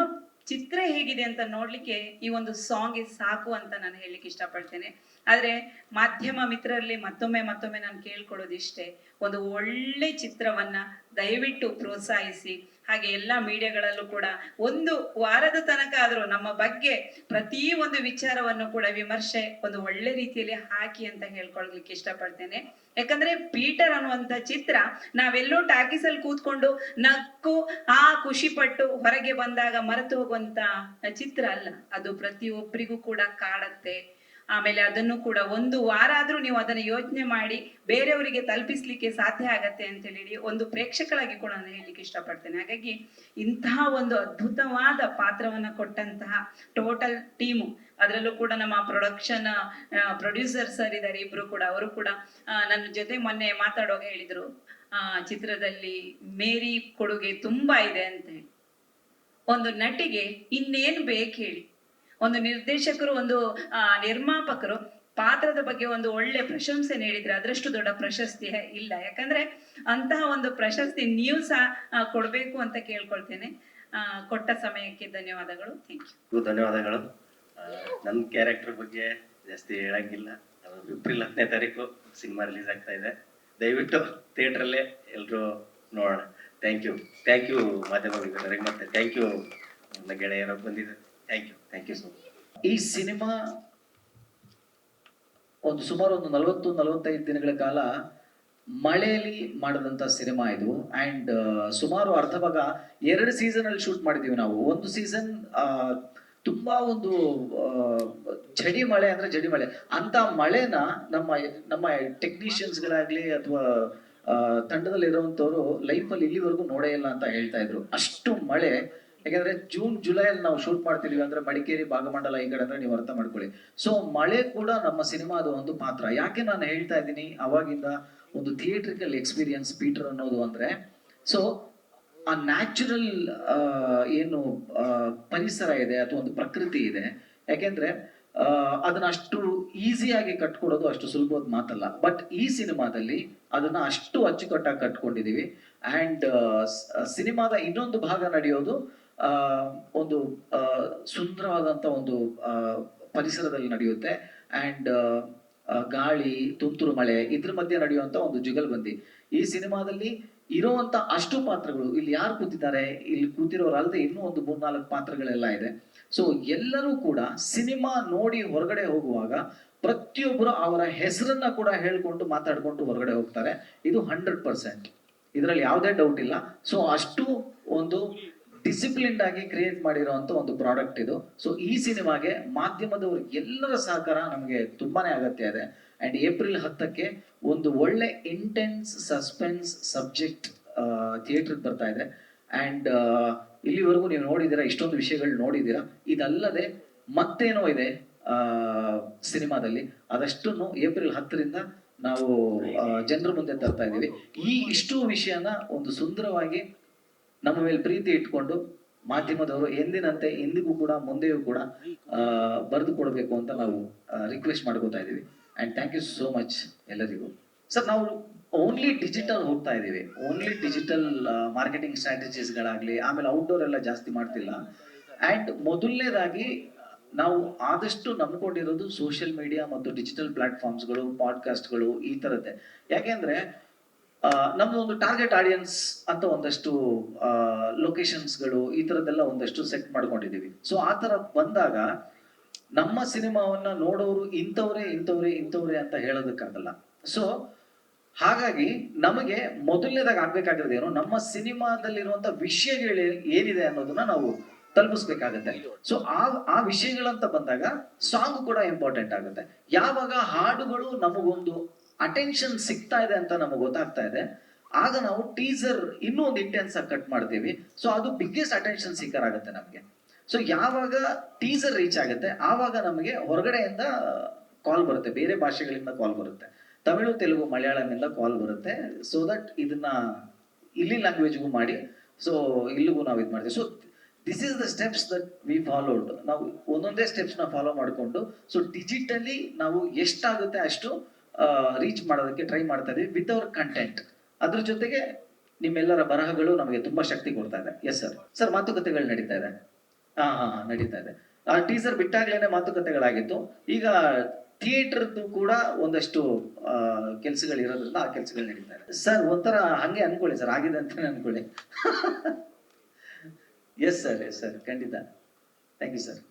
ಚಿತ್ರ ಹೇಗಿದೆ ಅಂತ ನೋಡ್ಲಿಕ್ಕೆ ಈ ಒಂದು ಸಾಂಗ್ ಸಾಕು ಅಂತ ನಾನು ಹೇಳಲಿಕ್ಕೆ ಇಷ್ಟಪಡ್ತೇನೆ. ಆದ್ರೆ ಮಾಧ್ಯಮ ಮಿತ್ರರಲ್ಲಿ ಮತ್ತೊಮ್ಮೆ ನಾನು ಕೇಳ್ಕೊಳ್ಳೋದಿಷ್ಟೇ, ಒಂದು ಒಳ್ಳೆ ಚಿತ್ರವನ್ನ ದಯವಿಟ್ಟು ಪ್ರೋತ್ಸಾಹಿಸಿ. ಹಾಗೆ ಎಲ್ಲ ಮೀಡಿಯಾಗಳಲ್ಲೂ ಕೂಡ ಒಂದು ವಾರದ ತನಕ ಆದ್ರೂ ನಮ್ಮ ಬಗ್ಗೆ ಪ್ರತಿ ಒಂದು ವಿಚಾರವನ್ನು ಕೂಡ ವಿಮರ್ಶೆ ಒಂದು ಒಳ್ಳೆ ರೀತಿಯಲ್ಲಿ ಹಾಕಿ ಅಂತ ಹೇಳ್ಕೊಳ್ಲಿಕ್ಕೆ ಇಷ್ಟಪಡ್ತೇನೆ. ಯಾಕಂದ್ರೆ ಪೀಟರ್ ಅನ್ನುವಂತ ಚಿತ್ರ ನಾವೆಲ್ಲೋ ಟಾಕೀಸಲ್ಲಿ ಕೂತ್ಕೊಂಡು ನಕ್ಕು ಖುಷಿ ಪಟ್ಟು ಹೊರಗೆ ಬಂದಾಗ ಮರೆತು ಹೋಗುವಂತ ಚಿತ್ರ ಅಲ್ಲ. ಅದು ಪ್ರತಿಯೊಬ್ಬರಿಗೂ ಕೂಡ ಕಾಡತ್ತೆ. ಆಮೇಲೆ ಅದನ್ನು ಕೂಡ ಒಂದು ವಾರ ಆದ್ರೂ ನೀವು ಅದನ್ನ ಯೋಚನೆ ಮಾಡಿ ಬೇರೆಯವರಿಗೆ ತಲುಪಿಸ್ಲಿಕ್ಕೆ ಸಾಧ್ಯ ಆಗತ್ತೆ ಅಂತ ಹೇಳಿ ಒಂದು ಪ್ರೇಕ್ಷಕರಾಗಿ ಕೂಡ ನಾನು ಹೇಳಲಿಕ್ಕೆ ಇಷ್ಟಪಡ್ತೇನೆ. ಹಾಗಾಗಿ ಇಂತಹ ಒಂದು ಅದ್ಭುತವಾದ ಪಾತ್ರವನ್ನ ಕೊಟ್ಟಂತಹ ಟೋಟಲ್ ಟೀಮು, ಅದರಲ್ಲೂ ಕೂಡ ನಮ್ಮ ಪ್ರೊಡಕ್ಷನ್ ಪ್ರೊಡ್ಯೂಸರ್ ಸರ್ ಇದ್ದಾರೆ ಇಬ್ರು ಕೂಡ. ಅವರು ಕೂಡ ನನ್ನ ಜೊತೆ ಮೊನ್ನೆ ಮಾತಾಡುವಾಗ ಹೇಳಿದ್ರು, ಚಿತ್ರದಲ್ಲಿ ಮೇರಿ ಕೊಡುಗೆ ತುಂಬಾ ಇದೆ ಅಂತ ಹೇಳಿ. ಒಂದು ನಟಿಗೆ ಇನ್ನೇನು ಬೇಕು ಹೇಳಿ? ಒಂದು ನಿರ್ದೇಶಕರು, ಒಂದು ನಿರ್ಮಾಪಕರು ಪಾತ್ರದ ಬಗ್ಗೆ ಒಂದು ಒಳ್ಳೆ ಪ್ರಶಂಸೆ ನೀಡಿದ್ರೆ ಅದರಷ್ಟು ದೊಡ್ಡ ಪ್ರಶಸ್ತಿ ಇಲ್ಲ. ಯಾಕಂದ್ರೆ ಅಂತಹ ಒಂದು ಪ್ರಶಸ್ತಿ ನೀವು ಸಹ ಕೊಡ್ಬೇಕು ಅಂತ ಕೇಳ್ಕೊಳ್ತೇನೆ. ಕೊಟ್ಟ ಸಮಯಕ್ಕೆ ಧನ್ಯವಾದಗಳು. Thank you. ಧನ್ಯವಾದಗಳು. ನನ್ನ ಕ್ಯಾರೆಕ್ಟರ್ ಬಗ್ಗೆ ಜಾಸ್ತಿ ಹೇಳಂಗಿಲ್ಲ. ಏಪ್ರಿಲ್ 10ನೇ ತಾರೀಕು ಸಿನಿಮಾ ರಿಲೀಸ್ ಆಗ್ತಾ ಇದೆ. ದಯವಿಟ್ಟು ಥಿಯೇಟ್ರಲ್ಲೇ ಎಲ್ಲರೂ ನೋಡೋಣ. ಥ್ಯಾಂಕ್ ಯು ಮಾಧ್ಯಮ ಮಿತ್ರರಿಗೆ, ಮತ್ತೆ ಥ್ಯಾಂಕ್ ಯು ನನ್ನ ಗೆಳೆಯರ ಬಂದಿದೆ. Thank you so much. ಈ ಸಿನಿಮಾ ಸುಮಾರು 40-45 ದಿನಗಳ ಕಾಲ ಮಳೆಯಲ್ಲಿ ಮಾಡಿದಂತ ಸಿನಿಮಾ ಇದು. ಅಂಡ್ ಸುಮಾರು ಅರ್ಧ ಭಾಗ 2 ಸೀಸನ್ ಅಲ್ಲಿ ಶೂಟ್ ಮಾಡಿದೀವಿ ನಾವು. ಒಂದು ಸೀಸನ್ ತುಂಬಾ ಒಂದು ಜಡಿ ಮಳೆ ಅಂತ ಮಳೆನ ನಮ್ಮ ಟೆಕ್ನಿಷಿಯನ್ಸ್ಗಳಾಗ್ಲಿ ಅಥವಾ ತಂಡದಲ್ಲಿರುವಂತವ್ರು ಲೈಫಲ್ಲಿ ಇಲ್ಲಿವರೆಗೂ ನೋಡೇ ಇಲ್ಲ ಅಂತ ಹೇಳ್ತಾ ಇದ್ರು. ಅಷ್ಟು ಮಳೆ. ಯಾಕಂದ್ರೆ ಜೂನ್ ಜುಲೈಯಲ್ಲಿ ನಾವು ಶೂಟ್ ಮಾಡ್ತಿದೀವಿ ಅಂದ್ರೆ ಮಡಿಕೇರಿ, ಭಾಗಮಂಡಲ ಈ ಕಡೆ ಅಂದ್ರೆ ನೀವು ಅರ್ಥ ಮಾಡ್ಕೊಳ್ಳಿ. ಸೊ ಮಳೆ ಕೂಡ ನಮ್ಮ ಸಿನಿಮಾದ ಒಂದು ಪಾತ್ರ. ಯಾಕೆ ನಾನು ಹೇಳ್ತಾ ಇದ್ದೀನಿ ಅವಾಗಿಂದ ಒಂದು ಥಿಯೇಟ್ರಿಕಲ್ ಎಕ್ಸ್ಪೀರಿಯನ್ಸ್ ಪೀಟರ್ ಅನ್ನೋದು ಅಂದ್ರೆ, ಸೊ ಆ ನ್ಯಾಚುರಲ್ ಏನು ಪರಿಸರ ಇದೆ ಅಥವಾ ಒಂದು ಪ್ರಕೃತಿ ಇದೆ, ಯಾಕೆಂದ್ರೆ ಅದನ್ನ ಅಷ್ಟು ಈಸಿಯಾಗಿ ಕಟ್ಕೊಡೋದು ಅಷ್ಟು ಸುಲಭವಾದ ಮಾತಲ್ಲ. ಬಟ್ ಈ ಸಿನಿಮಾದಲ್ಲಿ ಅದನ್ನ ಅಷ್ಟು ಅಚ್ಚುಕಟ್ಟಾಗಿ ಕಟ್ಕೊಂಡಿದೀವಿ. ಅಂಡ್ ಸಿನಿಮಾದ ಇನ್ನೊಂದು ಭಾಗ ನಡೆಯೋದು ಒಂದು ಸುಂದರವಾದಂತ ಒಂದು ಪರಿಸರದಲ್ಲಿ ನಡೆಯುತ್ತೆ. ಅಂಡ್ ಗಾಳಿ, ತುಂತುರು ಮಳೆ, ಇದ್ರ ಮಧ್ಯೆ ನಡೆಯುವಂತ ಒಂದು ಜುಗಲ್ಬಂದಿ. ಈ ಸಿನಿಮಾದಲ್ಲಿ ಇರುವಂತ ಅಷ್ಟು ಪಾತ್ರಗಳು, ಇಲ್ಲಿ ಯಾರು ಕೂತಿದ್ದಾರೆ, ಇಲ್ಲಿ ಕೂತಿರೋರಲ್ಲದೆ ಇನ್ನೂ ಒಂದು 3-4 ಪಾತ್ರಗಳೆಲ್ಲ ಇದೆ. ಸೊ ಎಲ್ಲರೂ ಕೂಡ ಸಿನಿಮಾ ನೋಡಿ ಹೊರಗಡೆ ಹೋಗುವಾಗ ಪ್ರತಿಯೊಬ್ಬರು ಅವರ ಹೆಸರನ್ನ ಕೂಡ ಹೇಳ್ಕೊಂಡು ಮಾತಾಡ್ಕೊಂಡು ಹೊರಗಡೆ ಹೋಗ್ತಾರೆ. ಇದು 100%, ಇದರಲ್ಲಿ ಯಾವುದೇ ಡೌಟ್ ಇಲ್ಲ. ಸೊ ಅಷ್ಟು ಒಂದು ಡಿಸಿಪ್ಲಿನ್ಡ್ ಆಗಿ ಕ್ರಿಯೇಟ್ ಮಾಡಿರೋಂಥ ಒಂದು ಪ್ರಾಡಕ್ಟ್ ಇದು. ಸೊ ಈ ಸಿನಿಮಾಗೆ ಮಾಧ್ಯಮದವರು ಎಲ್ಲರ ಸಹಕಾರ ನಮಗೆ ತುಂಬಾನೇ ಅಗತ್ಯ ಇದೆ. ಅಂಡ್ ಏಪ್ರಿಲ್ 10ಕ್ಕೆ ಒಂದು ಒಳ್ಳೆ ಇಂಟೆನ್ಸ್ ಸಸ್ಪೆನ್ಸ್ ಸಬ್ಜೆಕ್ಟ್ ಥಿಯೇಟರ್ಗೆ ಬರ್ತಾ ಇದೆ. ಅಂಡ್ ಇಲ್ಲಿವರೆಗೂ ನೀವು ನೋಡಿದ್ದೀರಾ, ಇಷ್ಟೊಂದು ವಿಷಯಗಳು ನೋಡಿದ್ದೀರಾ. ಇದಲ್ಲದೆ ಮತ್ತೇನೋ ಇದೆ ಸಿನಿಮಾದಲ್ಲಿ, ಅದಷ್ಟನ್ನು ಏಪ್ರಿಲ್ 10ರಿಂದ ನಾವು ಜನರ ಮುಂದೆ ತರ್ತಾ ಇದ್ದೀವಿ. ಇಷ್ಟು ವಿಷಯನ ಒಂದು ಸುಂದರವಾಗಿ ನಮ್ಮ ಮೇಲೆ ಪ್ರೀತಿ ಇಟ್ಕೊಂಡು ಮಾಧ್ಯಮದವರು ಎಂದಿನಂತೆ ಎಂದಿಗೂ ಕೂಡ ಮುಂದೆಯೂ ಕೂಡ ಬರೆದು ಕೊಡಬೇಕು ಅಂತ ನಾವು ರಿಕ್ವೆಸ್ಟ್ ಮಾಡ್ಕೋತಾ ಇದ್ದೀವಿ. And thank you so much ಎಲ್ಲರಿಗೂ. ಸರ್, ನಾವು ಓನ್ಲಿ ಡಿಜಿಟಲ್ ಹೋಗ್ತಾ ಇದ್ದೀವಿ. ಓನ್ಲಿ ಡಿಜಿಟಲ್ ಮಾರ್ಕೆಟಿಂಗ್ ಸ್ಟ್ರಾಟಜೀಸ್ಗಳಾಗಲಿ, ಆಮೇಲೆ ಔಟ್ಡೋರ್ ಎಲ್ಲ ಜಾಸ್ತಿ ಮಾಡ್ತಿಲ್ಲ. ಅಂಡ್ ಮೊದಲನೇದಾಗಿ ನಾವು ಆದಷ್ಟು ನಂಬ್ಕೊಂಡಿರೋದು ಸೋಷಿಯಲ್ ಮೀಡಿಯಾ ಮತ್ತು ಡಿಜಿಟಲ್ ಪ್ಲಾಟ್ಫಾರ್ಮ್ಸ್ಗಳು, ಪಾಡ್ಕಾಸ್ಟ್ಗಳು, ಈ ಥರದ್ದೇ. ಯಾಕೆಂದ್ರೆ ನಮ್ದು ಒಂದು ಟಾರ್ಗೆಟ್ ಆಡಿಯನ್ಸ್ ಅಂತ ಒಂದಷ್ಟು ಲೊಕೇಶನ್ಸ್ಗಳು, ಈ ಥರದ್ದೆಲ್ಲ ಒಂದಷ್ಟು ಸೆಟ್ ಮಾಡ್ಕೊಂಡಿದ್ದೀವಿ. ಸೊ ಆ ಥರ ಬಂದಾಗ ನಮ್ಮ ಸಿನಿಮಾವನ್ನ ನೋಡೋರು ಇಂಥವ್ರೆ ಅಂತ ಹೇಳೋದಕ್ಕಾಗಲ್ಲ. ಸೊ ಹಾಗಾಗಿ ನಮಗೆ ಮೊದಲನೇದಾಗಿ ಆಗ್ಬೇಕಾಗಿರೋದು ಏನು, ನಮ್ಮ ಸಿನಿಮಾದಲ್ಲಿರುವಂತ ವಿಷಯಗಳು ಏನಿದೆ ಅನ್ನೋದನ್ನ ನಾವು ತಲುಪಿಸ್ಬೇಕಾಗತ್ತೆ. ಸೊ ಆ ವಿಷಯಗಳಂತ ಬಂದಾಗ ಸಾಂಗ್ ಕೂಡ ಇಂಪಾರ್ಟೆಂಟ್ ಆಗುತ್ತೆ. ಯಾವಾಗ ಹಾಡುಗಳು ನಮಗೊಂದು ಅಟೆನ್ಷನ್ ಸಿಗ್ತಾ ಇದೆ ಅಂತ ನಮಗೆ ಗೊತ್ತಾಗ್ತಾ ಇದೆ, ಆಗ ನಾವು ಟೀಸರ್ ಇನ್ನೂ ಒಂದು ಇಂಟೆನ್ಸ್ ಆಗಿ ಕಟ್ ಮಾಡ್ತೀವಿ. ಸೊ ಅದು ಬಿಗ್ಗೆಸ್ಟ್ ಅಟೆನ್ಷನ್ ಸೀಕರ್ ಆಗುತ್ತೆ ನಮಗೆ. ಸೊ ಯಾವಾಗ ಟೀಸರ್ ರೀಚ್ ಆಗುತ್ತೆ ಆವಾಗ ನಮಗೆ ಹೊರಗಡೆಯಿಂದ ಕಾಲ್ ಬರುತ್ತೆ, ಬೇರೆ ಭಾಷೆಗಳಿಂದ ಕಾಲ್ ಬರುತ್ತೆ, ತಮಿಳು, ತೆಲುಗು, ಮಲಯಾಳಮಿಂದ ಕಾಲ್ ಬರುತ್ತೆ. ಸೊ ದಟ್ ಇದನ್ನ ಇಲ್ಲಿ ಲ್ಯಾಂಗ್ವೇಜ್ಗೂ ಮಾಡಿ, ಸೊ ಇಲ್ಲಿಗೂ ನಾವು ಇದು ಮಾಡ್ತೀವಿ. So this is the steps that we followed. ನಾವು ಒಂದೊಂದೇ ಸ್ಟೆಪ್ಸ್ನ ಫಾಲೋ ಮಾಡಿಕೊಂಡು ಸೊ ಡಿಜಿಟಲಿ ನಾವು ಎಷ್ಟಾಗುತ್ತೆ ಅಷ್ಟು ರೀಚ್ ಮಾಡೋದಕ್ಕೆ ಟ್ರೈ ಮಾಡ್ತಾ ಇದೀವಿ ವಿತ್ ಅವರ್ ಕಂಟೆಂಟ್. ಅದ್ರ ಜೊತೆಗೆ ನಿಮ್ಮೆಲ್ಲರ ಬರಹಗಳು ನಮಗೆ ತುಂಬಾ ಶಕ್ತಿ ಕೊಡ್ತಾ ಇದೆ. Yes sir. ಸರ್, ಮಾತುಕತೆಗಳು ನಡೀತಾ ಇದೆ. ಹಾ ನಡೀತಾ ಇದೆ. ಆ ಟೀಸರ್ ಬಿಟ್ಟಾಗ್ಲೇನೆ ಮಾತುಕತೆಗಳಾಗಿತ್ತು. ಈಗ ಥಿಯೇಟರ್ದು ಕೂಡ ಒಂದಷ್ಟು ಕೆಲಸಗಳು ಇರೋದ್ರಿಂದ ಆ ಕೆಲಸಗಳು ನಡೀತಾ ಇದೆ. ಸರ್, ಒಂಥರ ಹಂಗೆ ಅನ್ಕೊಳ್ಳಿ ಸರ್, ಆಗಿದೆ ಅಂತಾನೆ ಅನ್ಕೊಳ್ಳಿ. ಎಸ್ ಸರ್, ಖಂಡಿತ. Thank you sir.